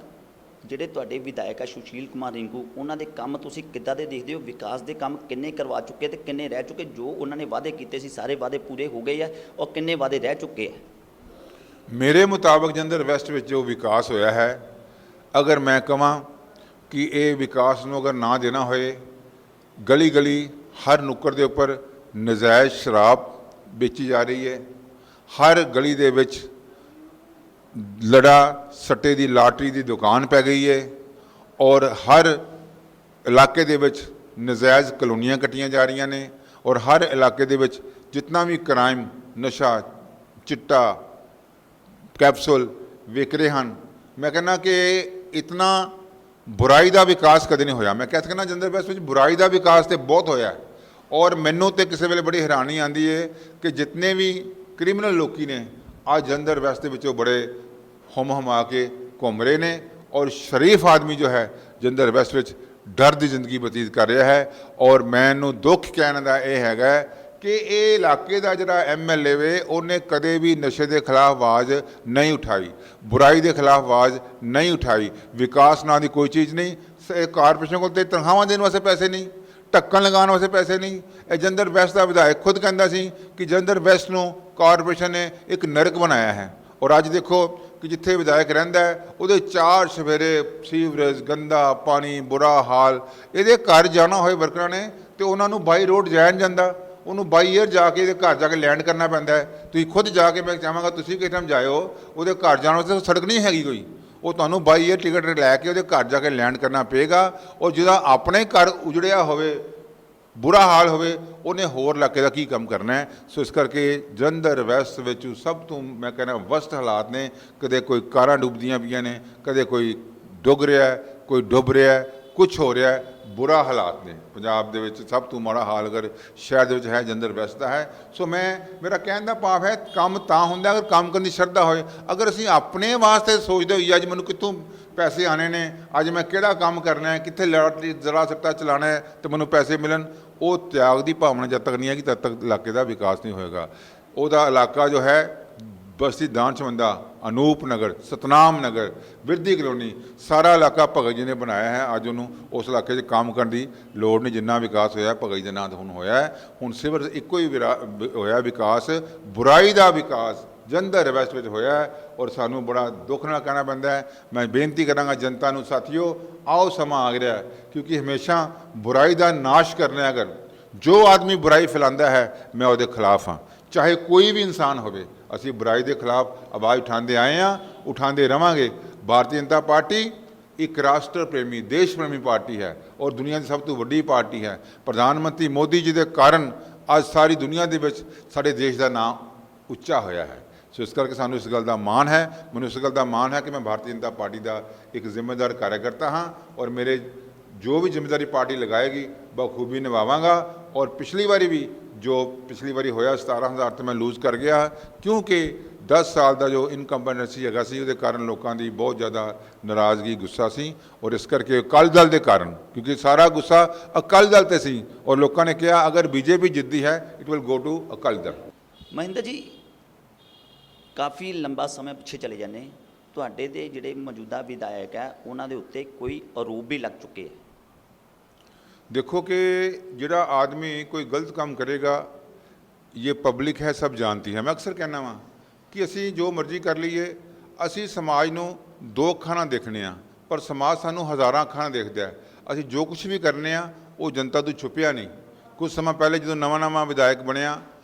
ਜਿਹੜੇ ਤੁਹਾਡੇ ਵਿਧਾਇਕ ਆ ਸੁਸ਼ੀਲ ਕੁਮਾਰ ਰਿੰਕੂ, ਉਹਨਾਂ ਦੇ ਕੰਮ ਤੁਸੀਂ ਕਿੱਦਾਂ ਦੇ ਦੇਖਦੇ ਹੋ? ਵਿਕਾਸ ਦੇ ਕੰਮ ਕਿੰਨੇ ਕਰਵਾ ਚੁੱਕੇ ਤੇ ਕਿੰਨੇ ਰਹਿ ਚੁੱਕੇ? ਜੋ ਉਹਨਾਂ ਨੇ ਵਾਅਦੇ ਕੀਤੇ ਸੀ ਸਾਰੇ ਵਾਅਦੇ ਪੂਰੇ ਹੋ ਗਏ ਆ, ਔਰ ਕਿੰਨੇ ਵਾਅਦੇ ਰਹਿ ਚੁੱਕੇ ਆ? ਮੇਰੇ ਮੁਤਾਬਕ ਜਲੰਧਰ ਵੈਸਟ ਵਿੱਚ ਜੋ ਵਿਕਾਸ ਹੋਇਆ ਹੈ, ਅਗਰ ਮੈਂ ਕਹਾਂ ਕਿ ਇਹ ਵਿਕਾਸ ਨੂੰ ਅਗਰ ਨਾ ਦੇਣਾ ਹੋਏ, ਗਲੀ ਗਲੀ ਹਰ ਨੁੱਕਰ ਦੇ ਉੱਪਰ ਨਜਾਇਜ਼ ਸ਼ਰਾਬ ਵੇਚੀ ਜਾ ਰਹੀ ਹੈ, ਹਰ ਗਲੀ ਦੇ ਵਿੱਚ ਲੜਾ ਸੱਟੇ ਦੀ ਲਾਟਰੀ ਦੀ ਦੁਕਾਨ ਪੈ ਗਈ ਹੈ, ਔਰ ਹਰ ਇਲਾਕੇ ਦੇ ਵਿੱਚ ਨਜਾਇਜ਼ ਕਲੋਨੀਆਂ ਕੱਟੀਆਂ ਜਾ ਰਹੀਆਂ ਨੇ, ਔਰ ਹਰ ਇਲਾਕੇ ਦੇ ਵਿੱਚ ਜਿਤਨਾ ਵੀ ਕ੍ਰਾਈਮ, ਨਸ਼ਾ, ਚਿੱਟਾ, ਕੈਪਸੂਲ ਵਿਕ ਰਹੇ ਹਨ। ਮੈਂ ਕਹਿੰਦਾ ਕਿ ਇਤਨਾ ਬੁਰਾਈ ਦਾ ਵਿਕਾਸ ਕਦੇ ਨਹੀਂ ਹੋਇਆ। ਮੈਂ ਕਹਿ ਸਕਦਾ ਜਲੰਧਰ ਵੈਸਟ ਵਿੱਚ ਬੁਰਾਈ ਦਾ ਵਿਕਾਸ ਤੇ ਬਹੁਤ ਹੋਇਆ, ਔਰ ਮੈਨੂੰ ਤੇ ਕਿਸੇ ਵੇਲੇ ਬੜੀ ਹੈਰਾਨੀ ਆਉਂਦੀ ਹੈ ਕਿ ਜਿਤਨੇ ਵੀ ਕ੍ਰਿਮੀਨਲ ਲੋਕੀ ਨੇ ਅੱਜ ਜਲੰਧਰ ਵੈਸਟ ਦੇ ਵਿੱਚੋਂ ਬੜੇ ਹਮਾ ਕੇ ਘੁੰਮ ਰਹੇ ਨੇ, ਔਰ ਸ਼ਰੀਫ ਆਦਮੀ ਜੋ ਹੈ ਜਲੰਧਰ ਵੈਸਟ ਵਿੱਚ ਡਰ ਦੀ ਜ਼ਿੰਦਗੀ ਬਤੀਤ ਕਰ ਰਿਹਾ ਹੈ। ਔਰ ਮੈਨੂੰ ਦੁੱਖ ਕਹਿਣ ਦਾ ਇਹ ਹੈਗਾ ਕਿ ਇਹ ਇਲਾਕੇ ਦਾ ਜਿਹੜਾ ਐਮਐਲਏ ਵੇ, ਉਹਨੇ ਕਦੇ ਵੀ ਨਸ਼ੇ ਦੇ ਖਿਲਾਫ ਆਵਾਜ਼ ਨਹੀਂ ਉਠਾਈ, ਬੁਰਾਈ ਦੇ ਖਿਲਾਫ ਆਵਾਜ਼ ਨਹੀਂ ਉਠਾਈ। ਵਿਕਾਸ ਨਾਂ ਦੀ ਕੋਈ ਚੀਜ਼ ਨਹੀਂ। ਕਾਰਪੋਰੇਸ਼ਨ ਕੋਲ ਤੇ ਤਨਖਾਹਾਂ ਦੇਣ ਵਾਸਤੇ ਪੈਸੇ ਨਹੀਂ, ਢੱਕਣ ਲਗਾਉਣ ਵਾਸਤੇ ਪੈਸੇ ਨਹੀਂ। ਇਹ ਜਲੰਧਰ ਵੈਸਟ ਦਾ ਵਿਧਾਇਕ ਖੁਦ ਕਹਿੰਦਾ ਸੀ ਕਿ ਜਲੰਧਰ ਵੈਸਟ ਨੂੰ ਕਾਰਪੋਰੇਸ਼ਨ ਨੇ ਇੱਕ ਨਰਕ ਬਣਾਇਆ ਹੈ, ਔਰ ਅੱਜ ਦੇਖੋ ਕਿ ਜਿੱਥੇ ਵਿਧਾਇਕ ਰਹਿੰਦਾ ਹੈ ਉਹਦੇ 4 ਸਵੇਰੇ ਸੀਵਰੇਜ, ਗੰਦਾ ਪਾਣੀ, ਬੁਰਾ ਹਾਲ। ਇਹਦੇ ਘਰ ਜਾਣਾ ਹੋਏ ਵਰਕਰਾਂ ਨੇ ਤੇ ਉਹਨਾਂ ਨੂੰ ਬਾਈ ਰੋਡ ਜਾਇਆ ਨਹੀਂ ਜਾਂਦਾ, ਉਹਨੂੰ ਬਾਈ ਏਅਰ ਜਾ ਕੇ ਇਹਦੇ ਘਰ ਜਾ ਕੇ ਲੈਂਡ ਕਰਨਾ ਪੈਂਦਾ ਹੈ। ਤੁਸੀਂ ਖੁਦ ਜਾ ਕੇ, ਮੈਂ ਚਾਹਾਂਗਾ ਤੁਸੀਂ ਕਿਸ ਟਾਈਮ ਜਾਇਓ, ਉਹਦੇ ਘਰ ਜਾਣ ਵਾਸਤੇ ਸੜਕ ਨਹੀਂ ਹੈਗੀ ਕੋਈ, ਉਹ ਤੁਹਾਨੂੰ ਬਾਈ ਏਅਰ ਟਿਕਟ ਲੈ ਕੇ ਉਹਦੇ ਘਰ ਜਾ ਕੇ ਲੈਂਡ ਕਰਨਾ ਪਏਗਾ। ਔਰ ਜਿਹਦਾ ਆਪਣੇ ਘਰ ਉਜੜਿਆ ਹੋਵੇ, ਬੁਰਾ ਹਾਲ ਹੋਵੇ, ਉਹਨੇ ਹੋਰ ਇਲਾਕੇ ਦਾ ਕੀ ਕੰਮ ਕਰਨਾ ਹੈ। ਸੋ ਇਸ ਕਰਕੇ ਜਲੰਧਰ ਵੈਸਟ ਵਿੱਚ ਸਭ ਤੋਂ ਮੈਂ ਕਹਿੰਦਾ ਵਸਟ ਹਾਲਾਤ ਨੇ। ਕਦੇ ਕੋਈ ਕਾਰਾਂ ਡੁੱਬਦੀਆਂ ਪਈਆਂ ਨੇ, ਕਦੇ ਕੋਈ ਡੁੱਬ ਰਿਹਾ, ਕੋਈ ਡੁੱਬ ਰਿਹਾ, ਕੁਛ ਹੋ ਰਿਹਾ, ਬੁਰਾ ਹਾਲਾਤ ਨੇ ਪੰਜਾਬ ਦੇ ਵਿੱਚ। ਸਭ ਤੋਂ ਮਾੜਾ ਹਾਲ ਅਗਰ ਸ਼ਹਿਰ ਦੇ ਵਿੱਚ ਹੈ, ਜਲੰਧਰ ਵੈਸਟ ਦਾ ਹੈ। ਸੋ ਮੇਰਾ ਕਹਿਣ ਦਾ ਭਾਵ ਹੈ, ਕੰਮ ਤਾਂ ਹੁੰਦਾ ਅਗਰ ਕੰਮ ਕਰਨ ਦੀ ਸ਼ਰਧਾ ਹੋਏ। ਅਗਰ ਅਸੀਂ ਆਪਣੇ ਵਾਸਤੇ ਸੋਚਦੇ ਹੋਈਏ ਅੱਜ ਮੈਨੂੰ ਕਿੱਥੋਂ ਪੈਸੇ ਆਣੇ ਨੇ, ਅੱਜ ਮੈਂ ਕਿਹੜਾ ਕੰਮ ਕਰਨਾ ਹੈ, ਕਿੱਥੇ ਲਾਟਰੀ ਜ਼ਰਾ ਸੱਟਾ ਚਲਾਉਣਾ ਹੈ ਤੇ ਮੈਨੂੰ ਪੈਸੇ ਮਿਲਣ, ਉਹ ਤਿਆਗ ਦੀ ਭਾਵਨਾ ਜਦ ਤੱਕ ਨਹੀਂ ਹੈਗੀ ਤਦ ਤੱਕ ਇਲਾਕੇ ਦਾ ਵਿਕਾਸ ਨਹੀਂ ਹੋਏਗਾ। ਉਹਦਾ ਇਲਾਕਾ ਜੋ ਹੈ ਬਸਤੀ ਦਾਨ ਚਮੰਦਾ, ਅਨੂਪ ਨਗਰ, ਸਤਨਾਮ ਨਗਰ, ਬਿਰਦੀ ਕਲੋਨੀ, ਸਾਰਾ ਇਲਾਕਾ ਭਗਤ ਜੀ ਨੇ ਬਣਾਇਆ ਹੈ। ਅੱਜ ਉਹਨੂੰ ਉਸ ਇਲਾਕੇ 'ਚ ਕੰਮ ਕਰਨ ਦੀ ਲੋੜ ਨਹੀਂ। ਜਿੰਨਾ ਵਿਕਾਸ ਹੋਇਆ ਭਗਤ ਜੀ ਦੇ ਨਾਂ 'ਤੇ ਹੁਣ ਹੋਇਆ ਹੈ। ਹੁਣ ਸਿਰਫ ਇੱਕੋ ਹੀ ਹੋਇਆ ਵਿਕਾਸ, ਬੁਰਾਈ ਦਾ ਵਿਕਾਸ ਜਲੰਧਰ ਵੈਸਟ ਵਿੱਚ ਹੋਇਆ ਹੈ। ਔਰ ਸਾਨੂੰ ਬੜਾ ਦੁੱਖ ਨਾਲ ਕਹਿਣਾ ਪੈਂਦਾ ਹੈ। ਮੈਂ ਬੇਨਤੀ ਕਰਾਂਗਾ ਜਨਤਾ ਨੂੰ, ਸਾਥੀਓ ਆਓ ਸਮਾਂ ਆ ਗਿਆ, ਕਿਉਂਕਿ ਹਮੇਸ਼ਾ ਬੁਰਾਈ ਦਾ ਨਾਸ਼ ਕਰਨਾ, ਅਗਰ ਜੋ ਆਦਮੀ ਬੁਰਾਈ ਫੈਲਾਉਂਦਾ ਹੈ ਮੈਂ ਉਹਦੇ ਖਿਲਾਫ ਹਾਂ, ਚਾਹੇ ਕੋਈ ਵੀ ਇਨਸਾਨ ਹੋਵੇ। ਅਸੀਂ ਬੁਰਾਈ ਦੇ ਖਿਲਾਫ ਆਵਾਜ਼ ਉਠਾਉਂਦੇ ਆਏ ਹਾਂ, ਉਠਾਉਂਦੇ ਰਵਾਂਗੇ। ਭਾਰਤੀ ਜਨਤਾ ਪਾਰਟੀ ਇੱਕ ਰਾਸ਼ਟਰ ਪ੍ਰੇਮੀ, ਦੇਸ਼ ਪ੍ਰੇਮੀ ਪਾਰਟੀ ਹੈ ਔਰ ਦੁਨੀਆ ਦੀ ਸਭ ਤੋਂ ਵੱਡੀ ਪਾਰਟੀ ਹੈ। ਪ੍ਰਧਾਨ ਮੰਤਰੀ ਮੋਦੀ ਜੀ ਦੇ ਕਾਰਨ ਅੱਜ ਸਾਰੀ ਦੁਨੀਆ ਦੇ ਵਿੱਚ ਸਾਡੇ ਦੇਸ਼ ਦਾ ਨਾਮ ਉੱਚਾ ਹੋਇਆ ਹੈ। ਸੋ ਇਸ ਕਰਕੇ ਸਾਨੂੰ ਇਸ ਗੱਲ ਦਾ ਮਾਣ ਹੈ, ਮੈਨੂੰ ਇਸ ਗੱਲ ਦਾ ਮਾਣ ਹੈ ਕਿ ਮੈਂ ਭਾਰਤੀ ਜਨਤਾ ਪਾਰਟੀ ਦਾ ਇੱਕ ਜ਼ਿੰਮੇਦਾਰ ਕਾਰਜਕਰਤਾ ਹਾਂ ਔਰ ਮੇਰੇ ਜੋ ਵੀ ਜ਼ਿੰਮੇਵਾਰੀ ਪਾਰਟੀ ਲਗਾਏਗੀ ਬਖੂਬੀ ਨਿਭਾਵਾਂਗਾ। ਔਰ ਪਿਛਲੀ ਵਾਰੀ ਹੋਇਆ 17,000 ਤੇ ਮੈਂ ਲੂਜ਼ ਕਰ ਗਿਆ, ਕਿਉਂਕਿ 10 ਸਾਲ ਦਾ ਜੋ ਇਨਕੰਪੀਟੈਂਸੀ ਹੈਗਾ ਸੀ, ਉਹਦੇ ਕਾਰਨ ਲੋਕਾਂ ਦੀ ਬਹੁਤ ਜ਼ਿਆਦਾ ਨਾਰਾਜ਼ਗੀ, ਗੁੱਸਾ ਸੀ। ਔਰ ਇਸ ਕਰਕੇ ਅਕਾਲੀ ਦਲ ਦੇ ਕਾਰਨ, ਕਿਉਂਕਿ ਸਾਰਾ ਗੁੱਸਾ ਅਕਾਲੀ ਦਲ 'ਤੇ ਸੀ ਔਰ ਲੋਕਾਂ ਨੇ ਕਿਹਾ ਅਗਰ ਬੀਜੇਪੀ ਜਿੱਤਦੀ ਹੈ it will go to Akali Dal. Mahinder ji, ਕਾਫੀ ਲੰਬਾ ਸਮਾਂ ਪਿੱਛੇ ਚਲੇ ਜਾਂਦੇ, ਤੁਹਾਡੇ ਦੇ ਜਿਹੜੇ ਮੌਜੂਦਾ ਵਿਧਾਇਕ ਹੈ ਉਹਨਾਂ ਦੇ ਉੱਤੇ ਕੋਈ ਆਰੋਪ ਵੀ ਲੱਗ ਚੁੱਕੇ ਹੈ। देखो कि जिहड़ा आदमी कोई गलत काम करेगा ये पब्लिक है, सब जानती है। मैं अक्सर कहना वा कि असी जो मर्जी कर लीए, असी समाज नूं दो अखां नाल देखने आ, पर समाज सानूं हज़ारां अखां नाल देखदा है। असी जो कुछ भी करने आ वो जनता तो छुपिया नहीं। कुछ समय पहले जो नवां विधायक बनिया,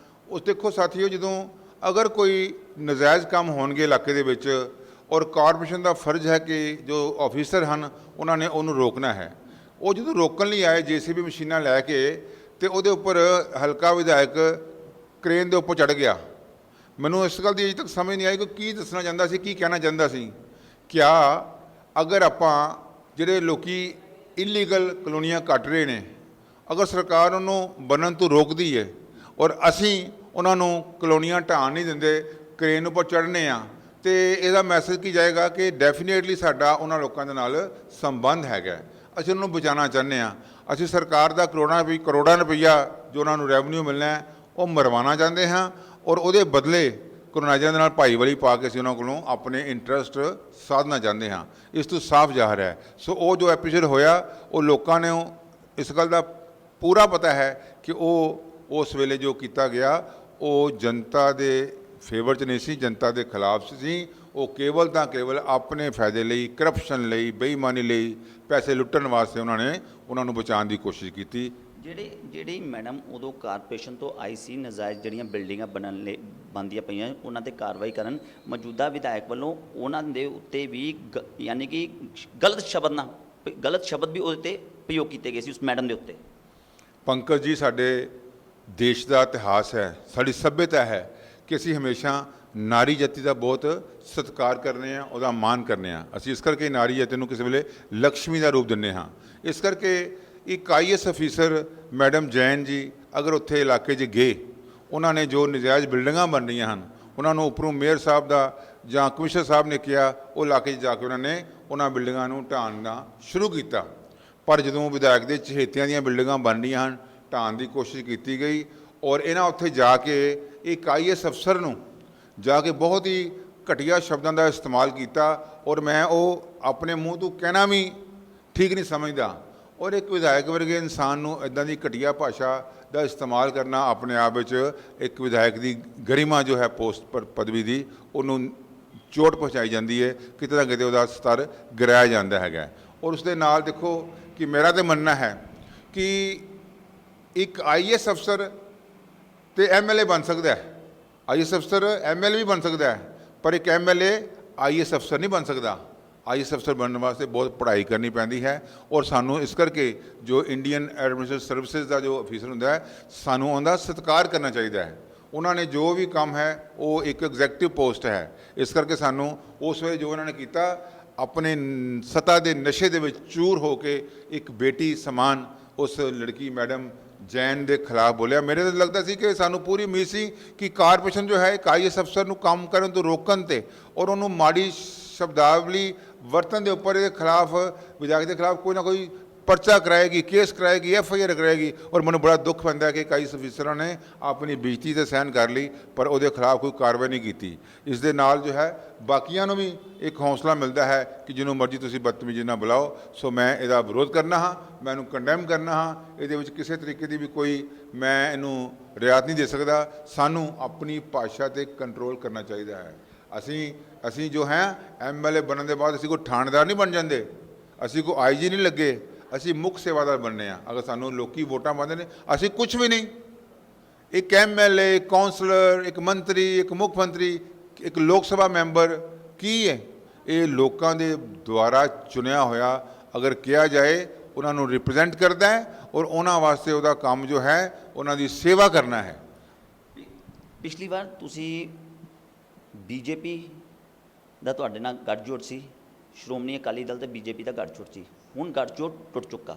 उस देखो साथियों, जो अगर कोई नजायज़ काम होणगे इलाके दे विच और कारपोरेशन का फर्ज है कि जो ऑफिसर हैं उन्होंने उन्होंने रोकना है। ਉਹ ਜਦੋਂ ਰੋਕਣ ਲਈ ਆਏ JCB ਮਸ਼ੀਨਾਂ ਲੈ ਕੇ, ਤੇ ਉਹਦੇ ਉੱਪਰ ਹਲਕਾ ਵਿਧਾਇਕ ਕ੍ਰੇਨ ਦੇ ਉੱਪਰ ਚੜ੍ਹ ਗਿਆ। ਮੈਨੂੰ ਇਸ ਗੱਲ ਦੀ ਅਜੇ ਤੱਕ ਸਮਝ ਨਹੀਂ ਆਈ ਕਿ ਕੀ ਦੱਸਣਾ ਚਾਹੁੰਦਾ ਸੀ, ਕੀ ਕਹਿਣਾ ਚਾਹੁੰਦਾ ਸੀ। ਕਿਆ ਅਗਰ ਆਪਾਂ ਜਿਹੜੇ ਲੋਕੀ ਇਲੀਗਲ ਕਲੋਨੀਆਂ ਕੱਟ ਰਹੇ ਨੇ, ਅਗਰ ਸਰਕਾਰ ਉਹਨੂੰ ਬਣਨ ਤੋਂ ਰੋਕਦੀ ਹੈ ਔਰ ਅਸੀਂ ਉਹਨਾਂ ਨੂੰ ਕਲੋਨੀਆਂ ਢਾਣ ਨਹੀਂ ਦਿੰਦੇ, ਕ੍ਰੇਨ ਉੱਪਰ ਚੜ੍ਹਨੇ ਆ, ਤੇ ਇਹਦਾ ਮੈਸੇਜ ਕੀ ਜਾਏਗਾ ਕਿ ਡੈਫੀਨੇਟਲੀ ਸਾਡਾ ਉਹਨਾਂ ਲੋਕਾਂ ਦੇ ਨਾਲ ਸੰਬੰਧ ਹੈਗਾ। ਅਸੀਂ ਉਹਨਾਂ ਨੂੰ ਬਚਾਉਣਾ ਚਾਹੁੰਦੇ ਹਾਂ। ਅਸੀਂ ਸਰਕਾਰ ਦਾ ਕਰੋੜਾਂ ਰੁਪਈਆ ਜੋ ਉਹਨਾਂ ਨੂੰ ਰੈਵਨਿਊ ਮਿਲਣਾ ਹੈ ਉਹ ਮਰਵਾਉਣਾ ਚਾਹੁੰਦੇ ਹਾਂ ਔਰ ਉਹਦੇ ਬਦਲੇ ਕਲੋਨਾਈਜ਼ਰਾਂ ਦੇ ਨਾਲ ਭਾਈਵਾਲੀ ਪਾ ਕੇ ਅਸੀਂ ਉਹਨਾਂ ਕੋਲੋਂ ਆਪਣੇ ਇੰਟਰਸਟ ਸਾਧਨਾ ਚਾਹੁੰਦੇ ਹਾਂ। ਇਸ ਤੋਂ ਸਾਫ਼ ਜ਼ਾਹਰ ਹੈ। ਸੋ ਉਹ ਜੋ ਐਪੀਸੋਡ ਹੋਇਆ, ਉਹ ਲੋਕਾਂ ਨੇ ਇਸ ਗੱਲ ਦਾ ਪੂਰਾ ਪਤਾ ਹੈ ਕਿ ਉਹ ਉਸ ਵੇਲੇ ਜੋ ਕੀਤਾ ਗਿਆ ਉਹ ਜਨਤਾ ਦੇ ਫੇਵਰ 'ਚ ਨਹੀਂ ਸੀ, ਜਨਤਾ ਦੇ ਖਿਲਾਫ ਸੀ। ਉਹ ਕੇਵਲ ਤਾਂ ਕੇਵਲ ਆਪਣੇ ਫਾਇਦੇ ਲਈ, ਕਰਪਸ਼ਨ ਲਈ, ਬੇਈਮਾਨੀ ਲਈ, ਪੈਸੇ ਲੁੱਟਣ ਵਾਸਤੇ ਉਹਨਾਂ ਨੂੰ ਬਚਾਉਣ ਦੀ ਕੋਸ਼ਿਸ਼ ਕੀਤੀ। ਜਿਹੜੀ ਮੈਡਮ ਉਦੋਂ ਕਾਰਪੋਰੇਸ਼ਨ ਤੋਂ ਆਈ ਸੀ, ਨਜਾਇਜ਼ ਜਿਹੜੀਆਂ ਬਿਲਡਿੰਗਾਂ ਬਣਦੀਆਂ ਪਈਆਂ ਉਹਨਾਂ 'ਤੇ ਕਾਰਵਾਈ ਕਰਨ, ਮੌਜੂਦਾ ਵਿਧਾਇਕ ਵੱਲੋਂ ਉਹਨਾਂ ਦੇ ਉੱਤੇ ਵੀ ਯਾਨੀ ਕਿ ਗਲਤ ਸ਼ਬਦ ਵੀ ਉਹਦੇ 'ਤੇ ਪ੍ਰਯੋਗ ਕੀਤੇ ਗਏ ਸੀ ਉਸ ਮੈਡਮ ਦੇ ਉੱਤੇ। ਪੰਕਜ ਜੀ, ਸਾਡੇ ਦੇਸ਼ ਦਾ ਇਤਿਹਾਸ ਹੈ, ਸਾਡੀ ਸੱਭਿਅਤਾ ਹੈ ਕਿ ਅਸੀਂ ਹਮੇਸ਼ਾ ਨਾਰੀ ਜਾਤੀ ਦਾ ਬਹੁਤ ਸਤਿਕਾਰ ਕਰਨੇ ਆ, ਉਹਦਾ ਮਾਣ ਕਰਨੇ ਆ। ਅਸੀਂ ਇਸ ਕਰਕੇ ਨਾਰੀ ਜਾਤੀ ਨੂੰ ਕਿਸੇ ਵੇਲੇ ਲਕਸ਼ਮੀ ਦਾ ਰੂਪ ਦਿੰਦੇ ਹਾਂ। ਇਸ ਕਰਕੇ ਇੱਕ IAS ਅਫੀਸਰ ਮੈਡਮ ਜੈਨ ਜੀ ਅਗਰ ਉੱਥੇ ਇਲਾਕੇ 'ਚ ਗਏ, ਉਹਨਾਂ ਨੇ ਜੋ ਨਜਾਇਜ਼ ਬਿਲਡਿੰਗਾਂ ਬਣ ਰਹੀਆਂ ਹਨ ਉਹਨਾਂ ਨੂੰ ਉੱਪਰੋਂ ਮੇਅਰ ਸਾਹਿਬ ਦਾ ਜਾਂ ਕਮਿਸ਼ਨਰ ਸਾਹਿਬ ਨੇ ਕਿਹਾ, ਉਹ ਇਲਾਕੇ 'ਚ ਜਾ ਕੇ ਉਹਨਾਂ ਬਿਲਡਿੰਗਾਂ ਨੂੰ ਢਾਹਣਾ ਸ਼ੁਰੂ ਕੀਤਾ। ਪਰ ਜਦੋਂ ਵਿਧਾਇਕ ਦੇ ਚਹੇਤਿਆਂ ਦੀਆਂ ਬਿਲਡਿੰਗਾਂ ਬਣ ਰਹੀਆਂ ਹਨ, ਢਾਹਣ ਦੀ ਕੋਸ਼ਿਸ਼ ਕੀਤੀ ਗਈ ਔਰ ਇਹਨਾਂ ਉੱਥੇ ਜਾ ਕੇ ਇੱਕ IAS ਅਫਸਰ ਨੂੰ ਜਾ ਕੇ ਬਹੁਤ ਹੀ ਘਟੀਆ ਸ਼ਬਦਾਂ ਦਾ ਇਸਤੇਮਾਲ ਕੀਤਾ ਔਰ ਮੈਂ ਉਹ ਆਪਣੇ ਮੂੰਹ ਤੋਂ ਕਹਿਣਾ ਵੀ ਠੀਕ ਨਹੀਂ ਸਮਝਦਾ। ਔਰ ਇੱਕ ਵਿਧਾਇਕ ਵਰਗੇ ਇਨਸਾਨ ਨੂੰ ਇੱਦਾਂ ਦੀ ਘਟੀਆ ਭਾਸ਼ਾ ਦਾ ਇਸਤੇਮਾਲ ਕਰਨਾ ਆਪਣੇ ਆਪ ਵਿੱਚ ਇੱਕ ਵਿਧਾਇਕ ਦੀ ਗਰਿਮਾ ਜੋ ਹੈ ਪੋਸਟ ਪਰ ਪਦਵੀ ਦੀ, ਉਹਨੂੰ ਚੋਟ ਪਹੁੰਚਾਈ ਜਾਂਦੀ ਹੈ, ਕਿਤੇ ਨਾ ਕਿਤੇ ਉਹਦਾ ਸਤਰ ਗਿਰਾਇਆ ਜਾਂਦਾ ਹੈਗਾ। ਔਰ ਉਸ ਦੇ ਨਾਲ ਦੇਖੋ ਕਿ ਮੇਰਾ ਤਾਂ ਮੰਨਣਾ ਹੈ ਕਿ ਇੱਕ IAS ਅਫਸਰ ਤੇ ਐਮਐਲਏ ਬਣ ਸਕਦਾ ਹੈ। ਆਈਐਸ ਅਫਸਰ ਐਮਐਲਏ ਵੀ ਬਣ ਸਕਦਾ ਹੈ, ਪਰ ਇੱਕ ਐਮਐਲਏ ਆਈਐਸ ਅਫਸਰ ਨਹੀਂ ਬਣ ਸਕਦਾ। ਆਈਐਸ ਅਫਸਰ ਬਣਨ ਵਾਸਤੇ ਬਹੁਤ ਪੜ੍ਹਾਈ ਕਰਨੀ ਪੈਂਦੀ ਹੈ, ਔਰ ਸਾਨੂੰ ਇਸ ਕਰਕੇ ਜੋ ਇੰਡੀਅਨ ਐਡਮਿਨਿਸਟ੍ਰੇਟਿਵ ਸਰਵਿਸਿਜ਼ ਦਾ ਜੋ ਅਫੀਸਰ ਹੁੰਦਾ ਹੈ, ਸਾਨੂੰ ਉਹਦਾ ਸਤਿਕਾਰ ਕਰਨਾ ਚਾਹੀਦਾ ਹੈ। ਉਹਨਾਂ ਨੇ ਜੋ ਵੀ ਕੰਮ ਹੈ ਉਹ ਇੱਕ ਐਗਜ਼ੈਕਟਿਵ ਪੋਸਟ ਹੈ, ਇਸ ਕਰਕੇ ਸਾਨੂੰ ਉਸ ਵੇਲੇ ਜੋ ਉਹਨਾਂ ਨੇ ਕੀਤਾ, ਆਪਣੇ ਸੱਤਾ ਦੇ ਨਸ਼ੇ ਦੇ ਵਿੱਚ ਚੂਰ ਹੋ ਕੇ ਇੱਕ ਬੇਟੀ ਸਮਾਨ ਉਸ ਲੜਕੀ ਮੈਡਮ ਜੈਨ ਦੇ ਖਿਲਾਫ ਬੋਲਿਆ। ਮੇਰੇ ਤਾਂ ਲੱਗਦਾ ਸੀ ਕਿ ਸਾਨੂੰ ਪੂਰੀ ਉਮੀਦ ਸੀ ਕਿ ਕਾਰਪੋਰੇਸ਼ਨ ਜੋ ਹੈ ਇੱਕ ਆਈਐਸ ਅਫਸਰ ਨੂੰ ਕੰਮ ਕਰਨ ਤੋਂ ਰੋਕਣ ਤੇ ਔਰ ਉਹਨੂੰ ਮਾੜੀ ਸ਼ਬਦਾਵਲੀ ਵਰਤਨ ਦੇ ਉੱਪਰ ਇਹਦੇ ਖਿਲਾਫ, ਵਿਧਾਇਕ ਦੇ ਖਿਲਾਫ ਕੋਈ ਨਾ ਕੋਈ ਪਰਚਾ ਕਰਾਏਗੀ, ਕੇਸ ਕਰਾਏਗੀ, ਐਫਆਈਆਰ ਕਰਾਏਗੀ। ਔਰ ਮੈਨੂੰ ਬੜਾ ਦੁੱਖ ਪੈਂਦਾ ਹੈ ਕਿ ਕਈ ਅਫਸਰਾਂ ਨੇ ਆਪਣੀ ਬੇਇੱਜ਼ਤੀ ਤੇ ਸਹਿਨ ਕਰ ਲਈ, ਪਰ ਉਹਦੇ ਖਿਲਾਫ ਕੋਈ ਕਾਰਵਾਈ ਨਹੀਂ ਕੀਤੀ। ਇਸ ਦੇ ਨਾਲ ਜੋ ਹੈ ਬਾਕੀਆਂ ਨੂੰ ਵੀ ਇੱਕ ਹੌਸਲਾ ਮਿਲਦਾ ਹੈ ਕਿ ਜਿਹਨੂੰ ਮਰਜ਼ੀ ਤੁਸੀਂ ਬਦਤਮੀਜ਼ੀ ਨਾਲ ਬੁਲਾਓ। ਸੋ ਮੈਂ ਇਹਦਾ ਵਿਰੋਧ ਕਰਨਾ ਹਾਂ, ਮੈਂ ਇਹਨੂੰ ਕੰਡੈਮ ਕਰਨਾ ਹਾਂ। ਇਹਦੇ ਵਿੱਚ ਕਿਸੇ ਤਰੀਕੇ ਦੀ ਵੀ ਕੋਈ ਮੈਂ ਇਹਨੂੰ ਰਿਆਇਤ ਨਹੀਂ ਦੇ ਸਕਦਾ। ਸਾਨੂੰ ਆਪਣੀ ਭਾਸ਼ਾ 'ਤੇ ਕੰਟਰੋਲ ਕਰਨਾ ਚਾਹੀਦਾ ਹੈ। ਅਸੀਂ ਜੋ ਹੈ ਐਮਐਲਏ ਬਣਨ ਦੇ ਬਾਅਦ ਅਸੀਂ ਕੋਈ ਥਾਣੇਦਾਰ ਨਹੀਂ ਬਣ ਜਾਂਦੇ, ਅਸੀਂ ਕੋਈ ਆਈਜੀ ਨਹੀਂ ਲੱਗੇ, ਅਸੀਂ ਮੁੱਖ ਸੇਵਾਦਾਰ ਬਣਨੇ ਆ। ਅਗਰ ਸਾਨੂੰ ਲੋਕੀ ਵੋਟਾਂ ਪਾਉਂਦੇ ਨੇ, ਅਸੀਂ ਕੁਝ ਵੀ ਨਹੀਂ। ਇੱਕ ਐਮਐਲਏ, ਕੌਂਸਲਰ, ਇੱਕ ਮੰਤਰੀ, ਇੱਕ ਮੁੱਖ ਮੰਤਰੀ, ਇੱਕ ਲੋਕ ਸਭਾ ਮੈਂਬਰ ਕੀ ਹੈ? ਇਹ ਲੋਕਾਂ ਦੇ ਦੁਆਰਾ ਚੁਣਿਆ ਹੋਇਆ, ਅਗਰ ਕਿਹਾ ਜਾਏ, ਉਹਨਾਂ ਨੂੰ ਰਿਪਰੈਜ਼ੈਂਟ ਕਰਦਾ ਹੈ ਔਰ ਉਹਨਾਂ ਵਾਸਤੇ ਉਹਦਾ ਕੰਮ ਜੋ ਹੈ ਉਹਨਾਂ ਦੀ ਸੇਵਾ ਕਰਨਾ ਹੈ। ਪਿਛਲੀ ਵਾਰ ਤੁਸੀਂ ਬੀਜੇਪੀ ਦਾ ਤੁਹਾਡੇ ਨਾਲ ਗੱਠਜੋੜ ਸੀ, ਸ਼੍ਰੋਮਣੀ ਅਕਾਲੀ ਦਲ ਤੇ ਬੀਜੇਪੀ ਦਾ ਗੱਠਜੋੜ ਸੀ। ਹੁਣ ਗੱਠਜੋੜ ਟੁੱਟ ਚੁੱਕਾ।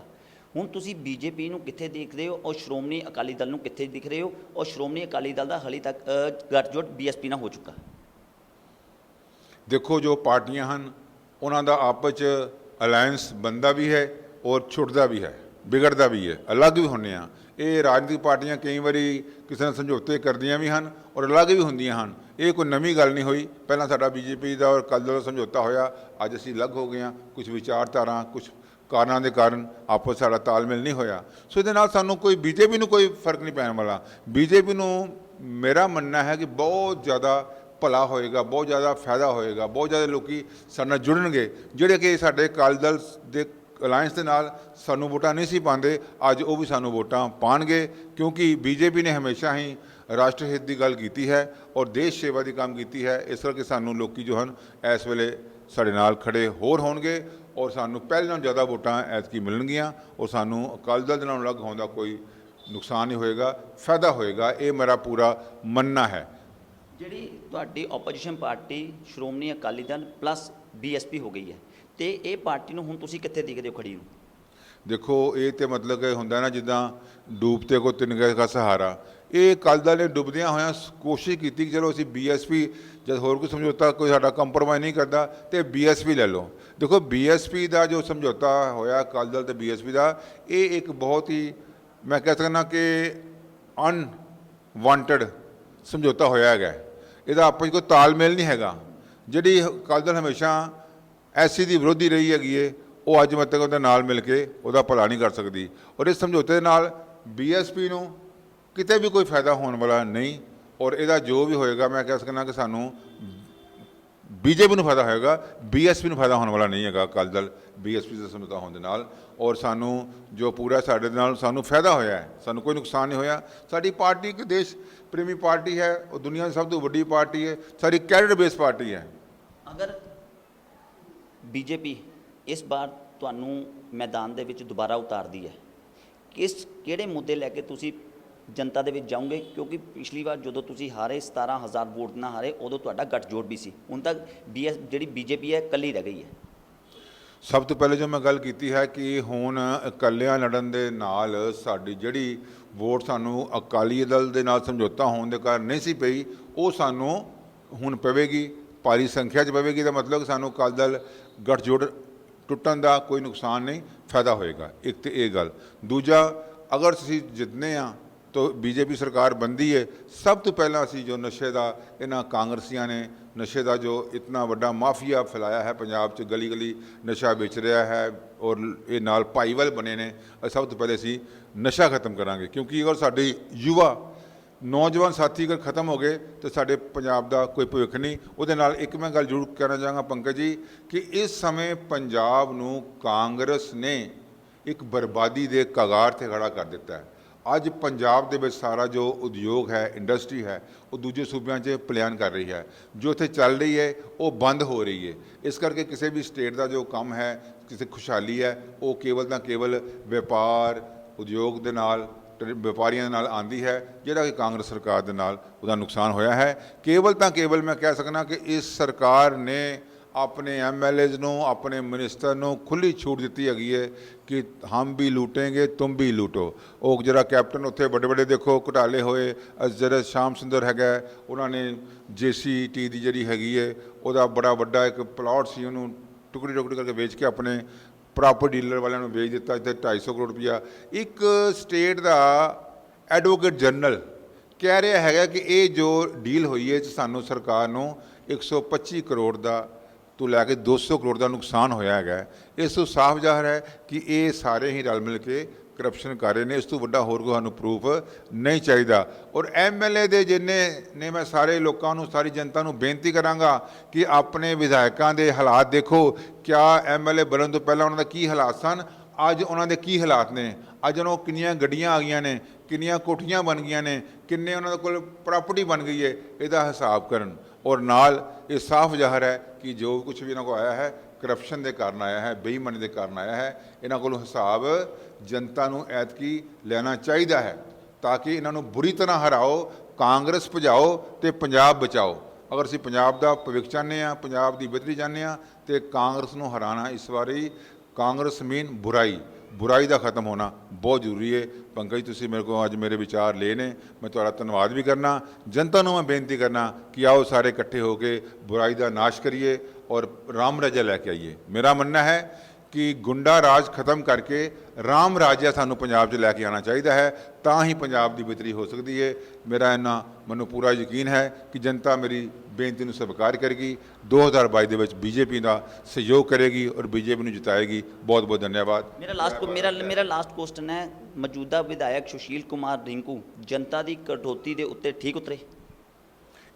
ਹੁਣ ਤੁਸੀਂ ਬੀਜੇਪੀ ਨੂੰ ਕਿੱਥੇ ਦੇਖ ਰਹੇ ਹੋ ਔਰ ਸ਼੍ਰੋਮਣੀ ਅਕਾਲੀ ਦਲ ਨੂੰ ਕਿੱਥੇ ਦਿਖ ਰਹੇ ਹੋ? ਔਰ ਸ਼੍ਰੋਮਣੀ ਅਕਾਲੀ ਦਲ ਦਾ ਹਾਲੇ ਤੱਕ ਗੱਠਜੋੜ ਬੀਐਸਪੀ ਨਾਲ ਹੋ ਚੁੱਕਾ। ਦੇਖੋ, ਜੋ ਪਾਰਟੀਆਂ ਹਨ ਉਹਨਾਂ ਦਾ ਆਪਸ 'ਚ ਅਲਾਇੰਸ ਬਣਦਾ ਵੀ ਹੈ ਔਰ ਛੁੱਟਦਾ ਵੀ ਹੈ, ਵਿਗੜਦਾ ਵੀ ਹੈ, ਅਲੱਗ ਵੀ ਹੁੰਦੇ ਆ। ਇਹ ਰਾਜਨੀਤਿਕ ਪਾਰਟੀਆਂ ਕਈ ਵਾਰੀ ਕਿਸੇ ਨਾਲ ਸਮਝੌਤੇ ਕਰਦੀਆਂ ਵੀ ਹਨ ਔਰ ਅਲੱਗ ਵੀ ਹੁੰਦੀਆਂ ਹਨ। ਇਹ ਕੋਈ ਨਵੀਂ ਗੱਲ ਨਹੀਂ ਹੋਈ। ਪਹਿਲਾਂ ਸਾਡਾ ਬੀਜੇਪੀ ਦਾ ਔਰ ਅਕਾਲੀ ਦਲ ਦਾ ਸਮਝੌਤਾ ਹੋਇਆ, ਅੱਜ ਅਸੀਂ ਅਲੱਗ ਹੋ ਗਏ ਹਾਂ। ਕੁਝ ਵਿਚਾਰਧਾਰਾ, ਕੁਝ ਕਾਰਨਾਂ ਦੇ ਕਾਰਨ ਆਪਸ ਸਾਡਾ ਤਾਲਮੇਲ ਨਹੀਂ ਹੋਇਆ। ਸੋ ਇਹਦੇ ਨਾਲ ਸਾਨੂੰ ਕੋਈ ਬੀਜੇਪੀ ਨੂੰ ਕੋਈ ਫਰਕ ਨਹੀਂ ਪੈਣ ਵਾਲਾ। ਬੀਜੇਪੀ ਨੂੰ ਮੇਰਾ ਮੰਨਣਾ ਹੈ ਕਿ ਬਹੁਤ ਜ਼ਿਆਦਾ ਭਲਾ ਹੋਏਗਾ, ਬਹੁਤ ਜ਼ਿਆਦਾ ਫਾਇਦਾ ਹੋਏਗਾ, ਬਹੁਤ ਜ਼ਿਆਦਾ ਲੋਕੀ ਸਾਡੇ ਨਾਲ ਜੁੜਨਗੇ ਜਿਹੜੇ ਕਿ ਸਾਡੇ ਅਕਾਲੀ ਦਲ ਦੇ ਅਲਾਇੰਸ ਦੇ ਨਾਲ ਸਾਨੂੰ ਵੋਟਾਂ ਨਹੀਂ ਸੀ ਪਾਉਂਦੇ, ਅੱਜ ਉਹ ਵੀ ਸਾਨੂੰ ਵੋਟਾਂ ਪਾਉਣਗੇ। ਕਿਉਂਕਿ ਬੀਜੇਪੀ ਨੇ ਹਮੇਸ਼ਾ ਹੀ ਰਾਸ਼ਟਰ ਹਿੱਤ ਦੀ ਗੱਲ ਕੀਤੀ ਹੈ ਔਰ ਦੇਸ਼ ਸੇਵਾ ਦੀ ਕੰਮ ਕੀਤੀ ਹੈ। ਇਸ ਕਰਕੇ ਸਾਨੂੰ ਲੋਕੀ ਜੋ ਹਨ ਇਸ ਵੇਲੇ ਸਾਡੇ ਨਾਲ ਖੜੇ ਹੋਰ ਹੋਣਗੇ ਔਰ ਸਾਨੂੰ ਪਹਿਲੇ ਨਾਲੋਂ ਜ਼ਿਆਦਾ ਵੋਟਾਂ ਐਤਕੀ ਮਿਲਣਗੀਆਂ ਔਰ ਸਾਨੂੰ ਅਕਾਲੀ ਦਲ ਦੇ ਨਾਲੋਂ ਅਲੱਗ ਹੋਣ ਦਾ ਕੋਈ ਨੁਕਸਾਨ ਨਹੀਂ ਹੋਏਗਾ, ਫਾਇਦਾ ਹੋਏਗਾ। ਇਹ ਮੇਰਾ ਪੂਰਾ ਮੰਨਣਾ ਹੈ। ਜਿਹੜੀ ਤੁਹਾਡੀ opposition party Shiromani Akali Dal plus BSP ਹੋ ਗਈ ਹੈ, ਤੇ ਇਹ ਪਾਰਟੀ ਨੂੰ ਹੁਣ ਤੁਸੀਂ ਕਿੱਥੇ ਦੇਖਦੇ ਹੋ ਖੜੀ ਨੂੰ? ਦੇਖੋ, ਇਹ ਤੇ ਮਤਲਬ ਕਿ ਹੁੰਦਾ ਨਾ ਜਿੱਦਾਂ ਡੂਬਤੇ ਕੋ ਤਿਨਕੇ ਦਾ ਸਹਾਰਾ। ਇਹ ਅਕਾਲੀ ਦਲ ਨੇ ਡੁੱਬਦਿਆਂ ਹੋਇਆਂ ਕੋਸ਼ਿਸ਼ ਕੀਤੀ ਕਿ ਚਲੋ ਅਸੀਂ ਬੀਐਸਪੀ, ਜਦ ਹੋਰ ਕੋਈ ਸਮਝੌਤਾ ਕੋਈ ਸਾਡਾ ਕੰਪਰੋਮਾਈਜ਼ ਨਹੀਂ ਕਰਦਾ ਤੇ ਬੀਐਸਪੀ ਲੈ ਲਓ। ਦੇਖੋ, ਬੀਐਸਪੀ ਦਾ ਜੋ ਸਮਝੌਤਾ ਹੋਇਆ ਅਕਾਲੀ ਦਲ ਤੇ ਬੀਐਸਪੀ ਦਾ, ਇਹ ਇੱਕ ਬਹੁਤ ਹੀ ਮੈਂ ਕਹਿ ਸਕਦਾ ਕਿ ਅਨਵਾਂਟਡ ਸਮਝੌਤਾ ਹੋਇਆ ਹੈਗਾ। ਇਹਦਾ ਆਪਸ 'ਚ ਕੋਈ ਤਾਲਮੇਲ ਨਹੀਂ ਹੈਗਾ। ਜਿਹੜੀ ਅਕਾਲੀ ਦਲ ਹਮੇਸ਼ਾ ਐਸੀ ਦੀ ਵਿਰੋਧੀ ਰਹੀ ਹੈਗੀ ਏ, ਉਹ ਅੱਜ ਮਤਲਬ ਉਹਦੇ ਨਾਲ ਮਿਲ ਕੇ ਉਹਦਾ ਭਲਾ ਨਹੀਂ ਕਰ ਸਕਦੀ। ਔਰ ਇਸ ਸਮਝੌਤੇ ਦੇ ਨਾਲ ਬੀਐਸਪੀ ਨੂੰ ਕਿਤੇ ਵੀ ਕੋਈ ਫਾਇਦਾ ਹੋਣ ਵਾਲਾ ਨਹੀਂ। ਔਰ ਇਹਦਾ ਜੋ ਵੀ ਹੋਏਗਾ, ਮੈਂ ਕਹਿ ਸਕਦਾ ਕਿ ਸਾਨੂੰ ਬੀਜੇਪੀ ਨੂੰ ਫਾਇਦਾ ਹੋਏਗਾ, ਬੀਐਸਪੀ ਨੂੰ ਫਾਇਦਾ ਹੋਣ ਵਾਲਾ ਨਹੀਂ ਹੈਗਾ ਅਕਾਲੀ ਦਲ ਬੀਐਸਪੀ ਦਾ ਸਮਝੌਤਾ ਹੋਣ ਦੇ ਨਾਲ। ਔਰ ਸਾਨੂੰ ਜੋ ਪੂਰਾ ਸਾਡੇ ਨਾਲ ਸਾਨੂੰ ਫਾਇਦਾ ਹੋਇਆ ਹੈ, ਸਾਨੂੰ ਕੋਈ ਨੁਕਸਾਨ ਨਹੀਂ ਹੋਇਆ। ਸਾਡੀ ਪਾਰਟੀ ਇੱਕ ਦੇਸ਼ ਪ੍ਰੇਮੀ ਪਾਰਟੀ ਹੈ, ਉਹ ਦੁਨੀਆ ਦੀ ਸਭ ਤੋਂ ਵੱਡੀ ਪਾਰਟੀ ਹੈ, ਸਾਡੀ ਕੈਡਰ ਬੇਸ ਪਾਰਟੀ ਹੈ। ਅਗਰ ਬੀਜੇਪੀ ਇਸ ਵਾਰ ਤੁਹਾਨੂੰ ਮੈਦਾਨ ਦੇ ਵਿੱਚ ਦੁਬਾਰਾ ਉਤਾਰਦੀ ਹੈ, ਕਿਹੜੇ ਮੁੱਦੇ ਲੈ ਕੇ ਤੁਸੀਂ ਜਨਤਾ ਦੇ ਵਿੱਚ ਜਾਓਗੇ? ਕਿਉਂਕਿ ਪਿਛਲੀ ਵਾਰ ਜਦੋਂ ਤੁਸੀਂ ਹਾਰੇ 17,000 ਵੋਟ ਨਾਲ ਹਾਰੇ, ਉਦੋਂ ਤੁਹਾਡਾ ਗੱਠਜੋੜ ਵੀ ਸੀ। ਹੁਣ ਤੱਕ ਜਿਹੜੀ ਬੀਜੇਪੀ ਹੈ ਇਕੱਲੀ ਰਹਿ ਗਈ ਹੈ। ਸਭ ਤੋਂ ਪਹਿਲੇ ਜੋ ਮੈਂ ਗੱਲ ਕੀਤੀ ਹੈ ਕਿ ਹੁਣ ਇਕੱਲਿਆਂ ਲੜਨ ਦੇ ਨਾਲ ਸਾਡੀ ਜਿਹੜੀ ਵੋਟ ਸਾਨੂੰ ਅਕਾਲੀ ਦਲ ਦੇ ਨਾਲ ਸਮਝੌਤਾ ਹੋਣ ਦੇ ਕਾਰਨ ਨਹੀਂ ਸੀ ਪਈ, ਉਹ ਸਾਨੂੰ ਹੁਣ ਪਵੇਗੀ, ਭਾਰੀ ਸੰਖਿਆ 'ਚ ਪਵੇਗੀ। ਦਾ ਮਤਲਬ ਸਾਨੂੰ ਅਕਾਲੀ ਦਲ ਗੱਠਜੋੜ ਟੁੱਟਣ ਦਾ ਕੋਈ ਨੁਕਸਾਨ ਨਹੀਂ, ਫਾਇਦਾ ਹੋਏਗਾ। ਇੱਕ ਤਾਂ ਇਹ ਗੱਲ। ਦੂਜਾ, ਅਗਰ ਅਸੀਂ ਜਿੱਤਨੇ ਆ ਤਾਂ ਬੀਜੇਪੀ ਸਰਕਾਰ ਬਣਦੀ ਹੈ, ਸਭ ਤੋਂ ਪਹਿਲਾਂ ਅਸੀਂ ਜੋ ਨਸ਼ੇ ਦਾ ਇਹਨਾਂ ਕਾਂਗਰਸੀਆਂ ਨੇ ਨਸ਼ੇ ਦਾ ਜੋ ਇਤਨਾ ਵੱਡਾ ਮਾਫੀਆ ਫੈਲਾਇਆ ਹੈ ਪੰਜਾਬ 'ਚ, ਗਲੀ ਗਲੀ ਨਸ਼ਾ ਵੇਚ ਰਿਹਾ ਹੈ ਔਰ ਇਹ ਨਾਲ ਭਾਈਵਾਲ ਬਣੇ ਨੇ, ਸਭ ਤੋਂ ਪਹਿਲੇ ਅਸੀਂ ਨਸ਼ਾ ਖਤਮ ਕਰਾਂਗੇ। ਕਿਉਂਕਿ ਅਗਰ ਸਾਡੇ ਯੁਵਾ ਨੌਜਵਾਨ ਸਾਥੀ ਅਗਰ ਖਤਮ ਹੋ ਗਏ ਤਾਂ ਸਾਡੇ ਪੰਜਾਬ ਦਾ ਕੋਈ ਭਵਿੱਖ ਨਹੀਂ। ਉਹਦੇ ਨਾਲ ਇੱਕ ਮੈਂ ਗੱਲ ਜ਼ਰੂਰ ਕਹਿਣਾ ਚਾਹਾਂਗਾ ਪੰਕਜ ਜੀ ਕਿ ਇਸ ਸਮੇਂ ਪੰਜਾਬ ਨੂੰ ਕਾਂਗਰਸ ਨੇ ਇੱਕ ਬਰਬਾਦੀ ਦੇ ਕਗਾਰ 'ਤੇ ਖੜਾ ਕਰ ਦਿੱਤਾ ਹੈ। ਅੱਜ ਪੰਜਾਬ ਦੇ ਵਿੱਚ ਸਾਰਾ ਜੋ ਉਦਯੋਗ ਹੈ, ਇੰਡਸਟਰੀ ਹੈ, ਉਹ ਦੂਜੇ ਸੂਬਿਆਂ 'ਚ ਪਲਾਨ ਕਰ ਰਹੀ ਹੈ। ਜੋ ਇੱਥੇ ਚੱਲ ਰਹੀ ਹੈ ਉਹ ਬੰਦ ਹੋ ਰਹੀ ਹੈ। ਇਸ ਕਰਕੇ ਕਿਸੇ ਵੀ ਸਟੇਟ ਦਾ ਜੋ ਕੰਮ ਹੈ, ਕਿਸੇ ਖੁਸ਼ਹਾਲੀ ਹੈ, ਉਹ ਕੇਵਲ ਤਾਂ ਕੇਵਲ ਵਪਾਰ ਉਦਯੋਗ ਦੇ ਨਾਲ, ਵਪਾਰੀਆਂ ਦੇ ਨਾਲ ਆਉਂਦੀ ਹੈ, ਜਿਹੜਾ ਕਿ ਕਾਂਗਰਸ ਸਰਕਾਰ ਦੇ ਨਾਲ ਉਹਦਾ ਨੁਕਸਾਨ ਹੋਇਆ ਹੈ। ਕੇਵਲ ਤਾਂ ਕੇਵਲ ਮੈਂ ਕਹਿ ਸਕਦਾ ਕਿ ਇਸ ਸਰਕਾਰ ਨੇ ਆਪਣੇ MLAs ਨੂੰ, ਆਪਣੇ ਮਿਨਿਸਟਰ ਨੂੰ ਖੁੱਲ੍ਹੀ ਛੂਟ ਦਿੱਤੀ ਹੈਗੀ ਹੈ ਕਿ ਹਮ ਵੀ ਲੂਟेंगे ਤੁਮ ਵੀ ਲੂਟੋ। ਉਹ ਜਿਹੜਾ ਕੈਪਟਨ ਉੱਥੇ ਵੱਡੇ ਵੱਡੇ ਦੇਖੋ ਘੁਟਾਲੇ ਹੋਏ, ਜਿਹੜਾ ਸ਼ਾਮ ਸੁੰਦਰ ਹੈਗਾ, ਉਹਨਾਂ ਨੇ JCT ਦੀ ਜਿਹੜੀ ਹੈਗੀ ਹੈ ਉਹਦਾ ਬੜਾ ਵੱਡਾ ਇੱਕ ਪਲਾਟ ਸੀ, ਉਹਨੂੰ ਟੁਕੜੀ ਟੁਕੜੀ ਕਰਕੇ ਵੇਚ ਕੇ ਆਪਣੇ ਪ੍ਰੋਪਰ ਡੀਲਰ ਵਾਲਿਆਂ ਨੂੰ ਵੇਚ ਦਿੱਤਾ, ਜਿੱਥੇ 250 ਕਰੋੜ ਰੁਪਈਆ। ਇੱਕ ਸਟੇਟ ਦਾ ਐਡਵੋਕੇਟ ਜਨਰਲ ਕਹਿ ਰਿਹਾ ਹੈਗਾ ਕਿ ਇਹ ਜੋ ਡੀਲ ਹੋਈ ਹੈ ਸਾਨੂੰ ਸਰਕਾਰ ਨੂੰ 125 ਕਰੋੜ ਦਾ ਤੋਂ ਲੈ ਕੇ 200 ਕਰੋੜ ਦਾ ਨੁਕਸਾਨ ਹੋਇਆ ਹੈਗਾ। ਇਸ ਤੋਂ ਸਾਫ਼ ਜ਼ਾਹਰ ਹੈ ਕਿ ਇਹ ਸਾਰੇ ਹੀ ਰਲ ਮਿਲ ਕੇ ਕਰਪਸ਼ਨ ਕਰ ਰਹੇ ਨੇ। ਇਸ ਤੋਂ ਵੱਡਾ ਹੋਰ ਕੋਈ ਸਾਨੂੰ ਪ੍ਰੂਫ ਨਹੀਂ ਚਾਹੀਦਾ। ਔਰ MLA ਦੇ ਜਿੰਨੇ ਨੇ, ਮੈਂ ਸਾਰੇ ਲੋਕਾਂ ਨੂੰ, ਸਾਰੀ ਜਨਤਾ ਨੂੰ ਬੇਨਤੀ ਕਰਾਂਗਾ ਕਿ ਆਪਣੇ ਵਿਧਾਇਕਾਂ ਦੇ ਹਾਲਾਤ ਦੇਖੋ। ਕਿਆ MLA ਬਣਨ ਤੋਂ ਪਹਿਲਾਂ ਉਹਨਾਂ ਦਾ ਕੀ ਹਾਲਾਤ ਸਨ, ਅੱਜ ਉਹਨਾਂ ਦੇ ਕੀ ਹਾਲਾਤ ਨੇ। ਅੱਜ ਉਹਨਾਂ ਕੋਲ ਕਿੰਨੀਆਂ ਗੱਡੀਆਂ ਆ ਗਈਆਂ ਨੇ, ਕਿੰਨੀਆਂ ਕੋਠੀਆਂ ਬਣ ਗਈਆਂ ਨੇ, ਕਿੰਨੇ ਉਹਨਾਂ ਕੋਲ ਪ੍ਰਾਪਰਟੀ ਬਣ ਗਈ ਹੈ, ਇਹਦਾ ਹਿਸਾਬ ਕਰਨ। ਔਰ ਨਾਲ ਇਹ ਸਾਫ਼ ਜ਼ਾਹਰ ਹੈ ਕਿ ਜੋ ਕੁਝ ਵੀ ਇਹਨਾਂ ਕੋਲ ਆਇਆ ਹੈ ਕਰਪਸ਼ਨ ਦੇ ਕਾਰਨ ਆਇਆ ਹੈ, ਬੇਈਮਾਨੀ ਦੇ ਕਾਰਨ ਆਇਆ ਹੈ। ਇਹਨਾਂ ਕੋਲੋਂ ਹਿਸਾਬ ਜਨਤਾ ਨੂੰ ਐਤਕੀ ਲੈਣਾ ਚਾਹੀਦਾ ਹੈ ਤਾਂ ਕਿ ਇਹਨਾਂ ਨੂੰ ਬੁਰੀ ਤਰ੍ਹਾਂ ਹਰਾਓ, ਕਾਂਗਰਸ ਭਜਾਓ ਤੇ ਪੰਜਾਬ ਬਚਾਓ। ਅਗਰ ਅਸੀਂ ਪੰਜਾਬ ਦਾ ਭਵਿੱਖ ਚਾਹੁੰਦੇ ਹਾਂ, ਪੰਜਾਬ ਦੀ ਬਿਹਤਰੀ ਚਾਹੁੰਦੇ ਹਾਂ, ਤੇ ਕਾਂਗਰਸ ਨੂੰ ਹਰਾਉਣਾ ਇਸ ਵਾਰੀ ਕਾਂਗਰਸ ਮੀਨ ਬੁਰਾਈ ਦਾ ਖਤਮ ਹੋਣਾ ਬਹੁਤ ਜ਼ਰੂਰੀ ਹੈ। ਪੰਕਜ, ਤੁਸੀਂ ਮੇਰੇ ਕੋਲ ਅੱਜ ਮੇਰੇ ਵਿਚਾਰ ਲਏ ਨੇ, ਮੈਂ ਤੁਹਾਡਾ ਧੰਨਵਾਦ ਵੀ ਕਰਨਾ। ਜਨਤਾ ਨੂੰ ਮੈਂ ਬੇਨਤੀ ਕਰਨਾ ਕਿ ਆਓ ਸਾਰੇ ਇਕੱਠੇ ਹੋ ਕੇ ਬੁਰਾਈ ਦਾ ਨਾਸ਼ ਕਰੀਏ ਔਰ ਰਾਮ ਰਾਜਾ ਲੈ ਕੇ ਆਈਏ। ਮੇਰਾ ਮੰਨਣਾ ਹੈ ਕਿ ਗੁੰਡਾ ਰਾਜ ਖਤਮ ਕਰਕੇ ਰਾਮ ਰਾਜਾ ਸਾਨੂੰ ਪੰਜਾਬ 'ਚ ਲੈ ਕੇ ਆਉਣਾ ਚਾਹੀਦਾ ਹੈ, ਤਾਂ ਹੀ ਪੰਜਾਬ ਦੀ ਬਿਹਤਰੀ ਹੋ ਸਕਦੀ ਹੈ। ਮੇਰਾ ਮੈਨੂੰ ਪੂਰਾ ਯਕੀਨ ਹੈ ਕਿ ਜਨਤਾ ਮੇਰੀ ਬੇਨਤੀ ਨੂੰ ਸਵੀਕਾਰ ਕਰੇਗੀ, 2022 ਦੇ ਵਿੱਚ BJP ਦਾ ਸਹਿਯੋਗ ਕਰੇਗੀ ਔਰ BJP ਨੂੰ ਜਿਤਾਏਗੀ। ਬਹੁਤ ਬਹੁਤ ਧੰਨਵਾਦ। ਮੇਰਾ ਲਾਸਟ ਕੁਐਸਚਨ ਹੈ, ਮੌਜੂਦਾ ਵਿਧਾਇਕ ਸੁਸ਼ੀਲ ਕੁਮਾਰ ਰਿੰਕੂ ਜਨਤਾ ਦੀ ਕਟੌਤੀ ਦੇ ਉੱਤੇ ਠੀਕ ਉਤਰੇ?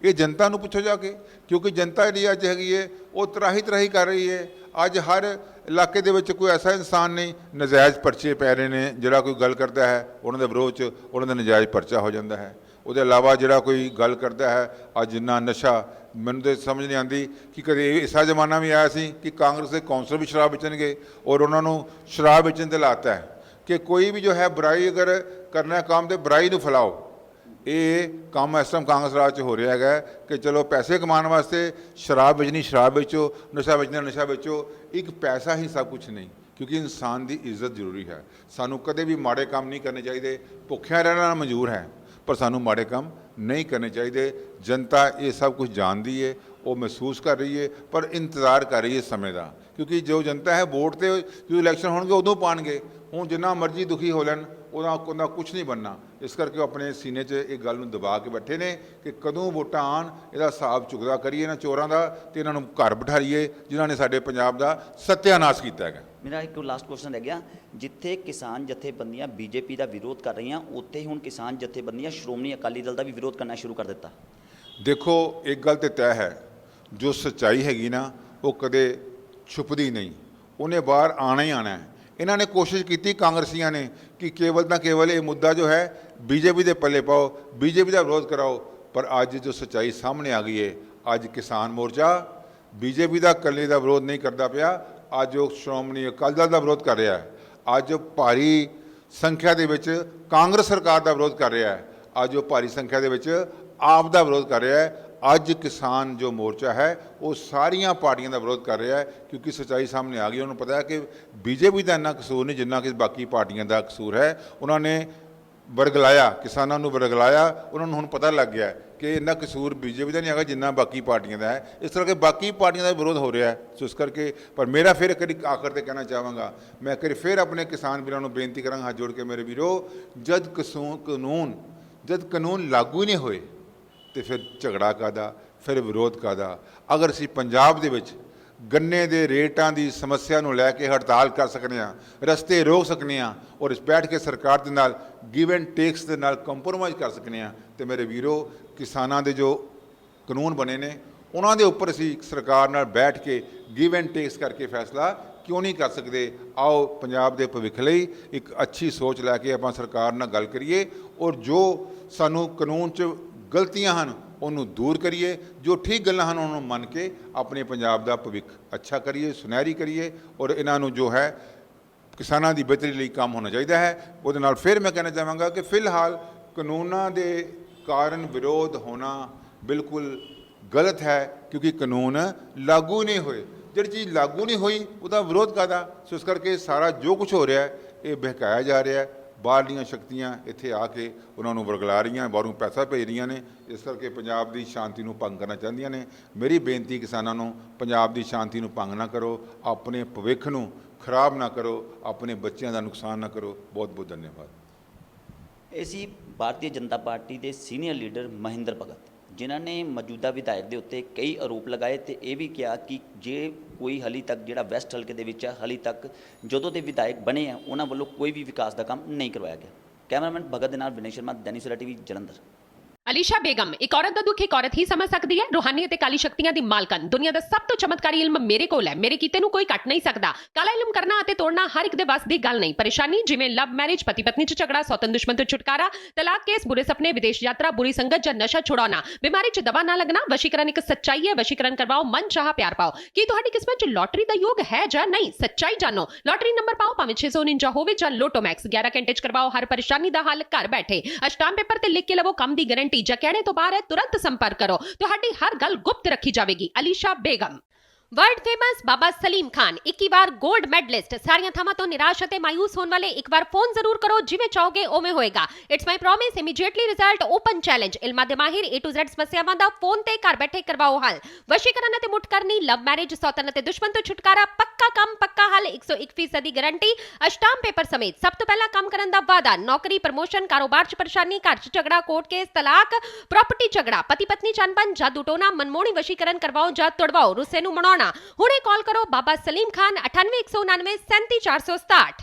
ਇਹ ਜਨਤਾ ਨੂੰ ਪੁੱਛੋ ਜਾ ਕੇ, ਕਿਉਂਕਿ ਜਨਤਾ ਜਿਹੜੀ ਅੱਜ ਹੈਗੀ ਹੈ ਉਹ ਤਰਾਹੀ ਕਰ ਰਹੀ ਹੈ। ਅੱਜ ਹਰ ਇਲਾਕੇ ਦੇ ਵਿੱਚ ਕੋਈ ਐਸਾ ਇਨਸਾਨ ਨਹੀਂ, ਨਜਾਇਜ਼ ਪਰਚੇ ਪੈ ਰਹੇ ਨੇ। ਜਿਹੜਾ ਕੋਈ ਗੱਲ ਕਰਦਾ ਹੈ ਉਹਨਾਂ ਦੇ ਵਿਰੋਧ 'ਚ ਉਹਨਾਂ ਦਾ ਨਜਾਇਜ਼ ਪਰਚਾ ਹੋ ਜਾਂਦਾ ਹੈ। ਉਹਦੇ ਇਲਾਵਾ ਜਿਹੜਾ ਕੋਈ ਗੱਲ ਕਰਦਾ ਹੈ, ਅੱਜ ਜਿੰਨਾ ਨਸ਼ਾ, ਮੈਨੂੰ ਤਾਂ ਸਮਝ ਨਹੀਂ ਆਉਂਦੀ ਕਿ ਕਦੇ ਐਸਾ ਜ਼ਮਾਨਾ ਵੀ ਆਇਆ ਸੀ ਕਿ ਕਾਂਗਰਸ ਦੇ ਕੌਂਸਲਰ ਵੀ ਸ਼ਰਾਬ ਵੇਚਣਗੇ ਔਰ ਉਹਨਾਂ ਨੂੰ ਸ਼ਰਾਬ ਵੇਚਣ 'ਤੇ ਲਾਤਾ ਹੈ ਕਿ ਕੋਈ ਵੀ ਜੋ ਹੈ ਬੁਰਾਈ ਅਗਰ ਕਰਨਾ ਕੰਮ, ਤੇ ਬੁਰਾਈ ਨੂੰ ਫੈਲਾਓ। ਇਹ ਕੰਮ ਇਸ ਟਾਈਮ ਕਾਂਗਰਸ ਰਾਜ 'ਚ ਹੋ ਰਿਹਾ ਹੈਗਾ ਕਿ ਚਲੋ ਪੈਸੇ ਕਮਾਉਣ ਵਾਸਤੇ ਸ਼ਰਾਬ ਵੇਚਣੀ ਸ਼ਰਾਬ ਵੇਚੋ, ਨਸ਼ਾ ਵੇਚਣਾ ਨਸ਼ਾ ਵੇਚੋ। ਇੱਕ ਪੈਸਾ ਹੀ ਸਭ ਕੁਝ ਨਹੀਂ, ਕਿਉਂਕਿ ਇਨਸਾਨ ਦੀ ਇੱਜ਼ਤ ਜ਼ਰੂਰੀ ਹੈ। ਸਾਨੂੰ ਕਦੇ ਵੀ ਮਾੜੇ ਕੰਮ ਨਹੀਂ ਕਰਨੇ ਚਾਹੀਦੇ। ਭੁੱਖਿਆ ਰਹਿਣਾ ਮਨਜ਼ੂਰ ਹੈ, ਪਰ ਸਾਨੂੰ ਮਾੜੇ ਕੰਮ ਨਹੀਂ ਕਰਨੇ ਚਾਹੀਦੇ। ਜਨਤਾ ਇਹ ਸਭ ਕੁਝ ਜਾਣਦੀ ਹੈ, ਉਹ ਮਹਿਸੂਸ ਕਰ ਰਹੀ ਹੈ, ਪਰ ਇੰਤਜ਼ਾਰ ਕਰ ਰਹੀ ਹੈ ਸਮੇਂ ਦਾ। ਕਿਉਂਕਿ ਜੋ ਜਨਤਾ ਹੈ ਵੋਟ 'ਤੇ ਜਦੋਂ ਇਲੈਕਸ਼ਨ ਹੋਣਗੇ ਉਦੋਂ ਪਾਉਣਗੇ। ਹੁਣ ਜਿੰਨਾ ਮਰਜ਼ੀ ਦੁਖੀ ਹੋ ਲੈਣ, ਉਹਦਾ ਕੁਝ ਨਹੀਂ ਬਣਨਾ। ਇਸ ਕਰਕੇ ਉਹ ਆਪਣੇ ਸੀਨੇ 'ਚ ਇਹ ਗੱਲ ਨੂੰ ਦਬਾ ਕੇ ਬੈਠੇ ਨੇ ਕਿ ਕਦੋਂ ਵੋਟਾਂ ਆਉਣ, ਇਹਦਾ ਹਿਸਾਬ ਚੁੱਕਦਾ ਕਰੀਏ ਇਹਨਾਂ ਚੋਰਾਂ ਦਾ, ਤੇ ਇਹਨਾਂ ਨੂੰ ਘਰ ਬਿਠਾਈਏ ਜਿਨ੍ਹਾਂ ਨੇ ਸਾਡੇ ਪੰਜਾਬ ਦਾ ਸੱਤਿਆਨਾਸ਼ ਕੀਤਾ ਹੈਗਾ। ਮੇਰਾ ਇੱਕ ਲਾਸਟ ਕੁਐਸਚਨ ਰਹਿ ਗਿਆ, ਜਿੱਥੇ ਕਿਸਾਨ ਜਥੇਬੰਦੀਆਂ BJP ਦਾ ਵਿਰੋਧ ਕਰ ਰਹੀਆਂ, ਉੱਥੇ ਹੁਣ ਕਿਸਾਨ ਜਥੇਬੰਦੀਆਂ ਸ਼੍ਰੋਮਣੀ ਅਕਾਲੀ ਦਲ ਦਾ ਵੀ ਵਿਰੋਧ ਕਰਨਾ ਸ਼ੁਰੂ ਕਰ ਦਿੱਤਾ। ਦੇਖੋ, ਇੱਕ ਗੱਲ ਤੇ ਤੈਅ ਹੈ, ਜੋ ਸੱਚਾਈ ਹੈਗੀ ਨਾ ਉਹ ਕਦੇ ਛੁਪਦੀ ਨਹੀਂ, ਉਹਨੇ ਬਾਹਰ ਆਉਣਾ ਹੀ ਆਉਣਾ ਹੈ। ਇਹਨਾਂ ਨੇ ਕੋਸ਼ਿਸ਼ ਕੀਤੀ ਕਾਂਗਰਸੀਆਂ ਨੇ ਕਿ ਕੇਵਲ ਤਾਂ ਕੇਵਲ ਇਹ ਮੁੱਦਾ ਜੋ ਹੈ BJP ਦੇ ਪੱਲੇ ਪਾਓ, BJP ਦਾ ਵਿਰੋਧ ਕਰਾਓ। ਪਰ ਅੱਜ ਜੋ ਸੱਚਾਈ ਸਾਹਮਣੇ ਆ ਗਈ ਹੈ, ਅੱਜ ਕਿਸਾਨ ਮੋਰਚਾ BJP ਦਾ ਇਕੱਲੇ ਦਾ ਵਿਰੋਧ ਨਹੀਂ ਕਰਦਾ ਪਿਆ, ਅੱਜ ਉਹ ਸ਼੍ਰੋਮਣੀ ਅਕਾਲੀ ਦਲ ਦਾ ਵਿਰੋਧ ਕਰ ਰਿਹਾ ਹੈ। ਅੱਜ ਭਾਰੀ ਸੰਖਿਆ ਦੇ ਵਿੱਚ ਕਾਂਗਰਸ ਸਰਕਾਰ ਦਾ ਵਿਰੋਧ ਕਰ ਰਿਹਾ ਹੈ। ਅੱਜ ਉਹ ਭਾਰੀ ਸੰਖਿਆ ਦੇ ਵਿੱਚ ਆਪ ਦਾ ਵਿਰੋਧ ਕਰ ਰਿਹਾ ਹੈ। ਅੱਜ ਕਿਸਾਨ ਜੋ ਮੋਰਚਾ ਹੈ ਉਹ ਸਾਰੀਆਂ ਪਾਰਟੀਆਂ ਦਾ ਵਿਰੋਧ ਕਰ ਰਿਹਾ ਹੈ, ਕਿਉਂਕਿ ਸੱਚਾਈ ਸਾਹਮਣੇ ਆ ਗਈ। ਉਹਨੂੰ ਪਤਾ ਹੈ ਕਿ BJP ਦਾ ਇੰਨਾ ਕਸੂਰ ਨਹੀਂ ਜਿੰਨਾ ਕਿ ਬਾਕੀ ਪਾਰਟੀਆਂ ਦਾ ਕਸੂਰ ਹੈ। ਉਹਨਾਂ ਨੇ ਵਰਗਲਾਇਆ, ਕਿਸਾਨਾਂ ਨੂੰ ਵਰਗਲਾਇਆ। ਉਹਨਾਂ ਨੂੰ ਹੁਣ ਪਤਾ ਲੱਗ ਗਿਆ ਕਿ ਇੰਨਾ ਕਸੂਰ BJP ਦਾ ਨਹੀਂ ਹੈਗਾ ਜਿੰਨਾ ਬਾਕੀ ਪਾਰਟੀਆਂ ਦਾ ਹੈ। ਇਸ ਕਰਕੇ ਬਾਕੀ ਪਾਰਟੀਆਂ ਦਾ ਵਿਰੋਧ ਹੋ ਰਿਹਾ ਹੈ। ਸੋ ਇਸ ਕਰਕੇ, ਪਰ ਮੇਰਾ ਫਿਰ ਇੱਕ ਵਾਰੀ ਆਖਰ ਤੇ ਕਹਿਣਾ ਚਾਹਾਂਗਾ, ਮੈਂ ਇੱਕ ਵਾਰੀ ਫਿਰ ਆਪਣੇ ਕਿਸਾਨ ਵੀਰਾਂ ਨੂੰ ਬੇਨਤੀ ਕਰਾਂਗਾ, ਹੱਥ ਜੋੜ ਕੇ, ਮੇਰੇ ਵੀਰੋ, ਜਦ ਕਾਨੂੰਨ ਲਾਗੂ ਹੀ ਨਹੀਂ ਹੋਏ ਤੇ ਫਿਰ ਝਗੜਾ ਕਾਹਦਾ, ਫਿਰ ਵਿਰੋਧ ਕਾਹਦਾ। ਅਗਰ ਅਸੀਂ ਪੰਜਾਬ ਦੇ ਵਿੱਚ ਗੰਨੇ ਦੇ ਰੇਟਾਂ ਦੀ ਸਮੱਸਿਆ ਨੂੰ ਲੈ ਕੇ ਹੜਤਾਲ ਕਰ ਸਕਦੇ ਹਾਂ, ਰਸਤੇ ਰੋਕ ਸਕਦੇ ਹਾਂ ਔਰ ਇਸ ਬੈਠ ਕੇ ਸਰਕਾਰ ਦੇ ਨਾਲ ਗਿਵ ਐਂਡ ਟੇਕਸ ਦੇ ਨਾਲ ਕੰਪਰੋਮਾਈਜ਼ ਕਰ ਸਕਦੇ ਹਾਂ, ਤੇ ਮੇਰੇ ਵੀਰੋ, ਕਿਸਾਨਾਂ ਦੇ ਜੋ ਕਾਨੂੰਨ ਬਣੇ ਨੇ ਉਹਨਾਂ ਦੇ ਉੱਪਰ ਅਸੀਂ ਸਰਕਾਰ ਨਾਲ ਬੈਠ ਕੇ ਗਿਵ ਐਂਡ ਟੇਕਸ ਕਰਕੇ ਫੈਸਲਾ ਕਿਉਂ ਨਹੀਂ ਕਰ ਸਕਦੇ। ਆਓ ਪੰਜਾਬ ਦੇ ਭਵਿੱਖ ਲਈ ਇੱਕ ਅੱਛੀ ਸੋਚ ਲੈ ਕੇ ਆਪਾਂ ਸਰਕਾਰ ਨਾਲ ਗੱਲ ਕਰੀਏ ਔਰ ਜੋ ਸਾਨੂੰ ਕਾਨੂੰਨ 'ਚ ਗਲਤੀਆਂ ਹਨ ਉਹਨੂੰ ਦੂਰ ਕਰੀਏ, ਜੋ ਠੀਕ ਗੱਲਾਂ ਹਨ ਉਹਨਾਂ ਨੂੰ ਮੰਨ ਕੇ ਆਪਣੇ ਪੰਜਾਬ ਦਾ ਭਵਿੱਖ ਅੱਛਾ ਕਰੀਏ, ਸੁਨਹਿਰੀ ਕਰੀਏ ਔਰ ਇਹਨਾਂ ਨੂੰ ਜੋ ਹੈ ਕਿਸਾਨਾਂ ਦੀ ਬਿਹਤਰੀ ਲਈ ਕੰਮ ਹੋਣਾ ਚਾਹੀਦਾ ਹੈ। ਉਹਦੇ ਨਾਲ ਫਿਰ ਮੈਂ ਕਹਿਣਾ ਚਾਹਾਂਗਾ ਕਿ ਫਿਲਹਾਲ ਕਾਨੂੰਨਾਂ ਦੇ ਕਾਰਨ ਵਿਰੋਧ ਹੋਣਾ ਬਿਲਕੁਲ ਗਲਤ ਹੈ, ਕਿਉਂਕਿ ਕਾਨੂੰਨ ਲਾਗੂ ਨਹੀਂ ਹੋਏ। ਜਿਹੜੀ ਚੀਜ਼ ਲਾਗੂ ਨਹੀਂ ਹੋਈ ਉਹਦਾ ਵਿਰੋਧ ਕਾਹਦਾ। ਸੋ ਇਸ ਕਰਕੇ ਸਾਰਾ ਜੋ ਕੁਝ ਹੋ ਰਿਹਾ ਹੈ ਇਹ ਬਹਿਕਾਇਆ ਜਾ ਰਿਹਾ ਹੈ। ਬਾਹਰਲੀਆਂ ਸ਼ਕਤੀਆਂ ਇੱਥੇ ਆ ਕੇ ਉਹਨਾਂ ਨੂੰ ਵਰਗਲਾ ਰਹੀਆਂ, ਬਾਹਰੋਂ ਪੈਸਾ ਭੇਜ ਰਹੀਆਂ ਨੇ, ਇਸ ਕਰਕੇ ਪੰਜਾਬ ਦੀ ਸ਼ਾਂਤੀ ਨੂੰ ਭੰਗ ਕਰਨਾ ਚਾਹੁੰਦੀਆਂ ਨੇ। ਮੇਰੀ ਬੇਨਤੀ ਕਿਸਾਨਾਂ ਨੂੰ, ਪੰਜਾਬ ਦੀ ਸ਼ਾਂਤੀ ਨੂੰ ਭੰਗ ਨਾ ਕਰੋ, ਆਪਣੇ ਭਵਿੱਖ ਨੂੰ ਖਰਾਬ ਨਾ ਕਰੋ, ਆਪਣੇ ਬੱਚਿਆਂ ਦਾ ਨੁਕਸਾਨ ਨਾ ਕਰੋ। ਬਹੁਤ ਬਹੁਤ ਧੰਨਵਾਦ। ਇਹ ਸੀ ਭਾਰਤੀ ਜਨਤਾ ਪਾਰਟੀ ਦੇ ਸੀਨੀਅਰ ਲੀਡਰ ਮਹਿੰਦਰ ਭਗਤ, ਜਿਨ੍ਹਾਂ ਨੇ ਮੌਜੂਦਾ ਵਿਧਾਇਕ ਦੇ ਉੱਤੇ ਕਈ ਆਰੋਪ ਲਗਾਏ ਤੇ ਇਹ ਵੀ ਕਿਹਾ ਕਿ ਜੇ ਕੋਈ ਹਾਲੀ ਤੱਕ ਜਿਹੜਾ ਵੈਸਟ ਹਲਕੇ ਦੇ ਵਿੱਚ ਹੈ, ਹਾਲੀ ਤੱਕ ਜਦੋਂ ਦੇ ਵਿਧਾਇਕ ਬਣੇ ਆ ਉਹਨਾਂ ਵੱਲੋਂ ਕੋਈ ਵੀ ਵਿਕਾਸ ਦਾ ਕੰਮ ਨਹੀਂ ਕਰਵਾਇਆ ਗਿਆ। ਕੈਮਰਾਮੈਨ ਭਗਤ ਦੇ ਨਾਲ ਵਿਨय ਸ਼ਰਮਾ, दैनिक सवेरा टीवी जलंधर। ਅਲੀਸ਼ਾ ਬੇਗਮ ਇੱਕ ਔਰਤ ਦਾ ਦੁੱਖ ਇੱਕ ਔਰਤ ਹੀ ਸਮਝ ਸਕਦੀ ਹੈ। ਰੂਹਾਨੀ ਅਤੇ ਕਾਲੀ ਸ਼ਕਤੀਆਂ ਦੀ ਮਾਲਕਨ, ਦੁਨੀਆ ਦਾ ਸਭ ਤੋਂ ਚਮਤਕਾਰੀ ਇਲਮ ਮੇਰੇ ਕੋਲ ਹੈ। ਮੇਰੇ ਕੀਤੇ ਨੂੰ ਕੋਈ ਕੱਟ ਨਹੀਂ ਸਕਦਾ। ਕਾਲਾ ਇਲਮ ਕਰਨਾ ਅਤੇ ਤੋੜਨਾ ਹਰ ਇੱਕ ਦੇ ਵੱਸ ਦੀ ਗੱਲ ਨਹੀਂ। ਪਰੇਸ਼ਾਨੀ ਜਿਵੇਂ ਲਵ ਮੈਰਿਜ, ਪਤੀ ਪਤਨੀ 'ਚ ਝਗੜਾ, ਸੌਤਨ ਦੁਸ਼ਮਣ ਤੋਂ ਛੁਟਕਾਰਾ, ਤਲਾਕ ਕੇਸ, ਬੁਰੇ ਸੁਪਨੇ, ਵਿਦੇਸ਼ ਯਾਤਰਾ, ਬੁਰੀ ਸੰਗਤ ਜਾਂ ਨਸ਼ਾ ਛੁਡਾਉਣਾ, ਬਿਮਾਰੀ 'ਚ ਦਵਾ ਨਾ ਲੱਗਣਾ। ਵਸ਼ੀਕਰਨ ਇੱਕ ਸੱਚਾਈ ਹੈ। ਵਸ਼ੀਕਰਨ ਕਰਵਾਓ, ਮਨ ਚਾਹਾ ਪਿਆਰ ਪਾਓ। ਕੀ ਤੁਹਾਡੀ ਕਿਸਮਤ 'ਚ ਲੋਟਰੀ ਦਾ ਯੋਗ ਹੈ ਜਾਂ ਨਹੀਂ? ਸੱਚਾਈ ਜਾਣੋ। ਲੋਟਰੀ ਨੰਬਰ ਪਾਓ, ਭਾਵੇਂ 649 ਹੋਵੇ ਜਾਂ ਲੋਟੋ ਮੈਕਸ। 11 ਘੰਟੇ 'ਚ ਕਰਵਾਓ ਹਰ ਪਰੇਸ਼ਾਨੀ ਦਾ ਹੱਲ ਘਰ ਬੈਠੇ। ਅਸ਼ਟਾਮ ਪੇਪਰ ਤੇ ਲਿਖ ਕੇ ਲਵੋ ਕੰਮ ਦੀ ਗਾਰੰਟੀ। ਜਾਂ ਕਹਿਣੇ ਤੋਂ ਬਾਹਰ तुरंत संपर्क करो, ਤੁਹਾਡੀ ਹਰ ਗੱਲ ਗੁਪਤ ਰੱਖੀ ਜਾਵੇਗੀ। ਅਲੀਸ਼ਾ ਬੇਗਮ। वर्ल्ड फेमस बाबा सलीम खान 21 बार गोल्ड मेडलिस्ट। सारियां थावां तो निराश ਅਤੇ ਮਾयूस होने वाले एक बार फोन जरूर करो, जिवें चाहोगे उवें होएगा। It's my promise, immediately result, open challenge. इल्मां दे माहिर A to Z समस्यावां दा फोन ते घर बैठे करवाओ हल। वशीकरण ਅਤੇ मुठ करनी, लव मैरिज, सौतन ਅਤੇ दुश्मन तो छुटकारा, पक्का काम पक्का हल, 101% गारंटी, अष्टाम पेपर समेत। सब तो पहला काम करन दा वादा, नौकरी, प्रमोशन, कारोबार च परेशानी, घर च झगड़ा, कोर्ट केस, तलाक, प्रॉपर्टी झगड़ा, पति पत्नी च अनबन, जादू टोना, मनमोहनी वशीकरण करवाओ ਜਾਂ तुड़वाओ, रुस्से ਨੂੰ मनाउणा। ਹੁਣੇ ਕਾਲ ਕਰੋ ਬਾਬਾ ਸਲੀਮ ਖਾਨ 98 199 37 467।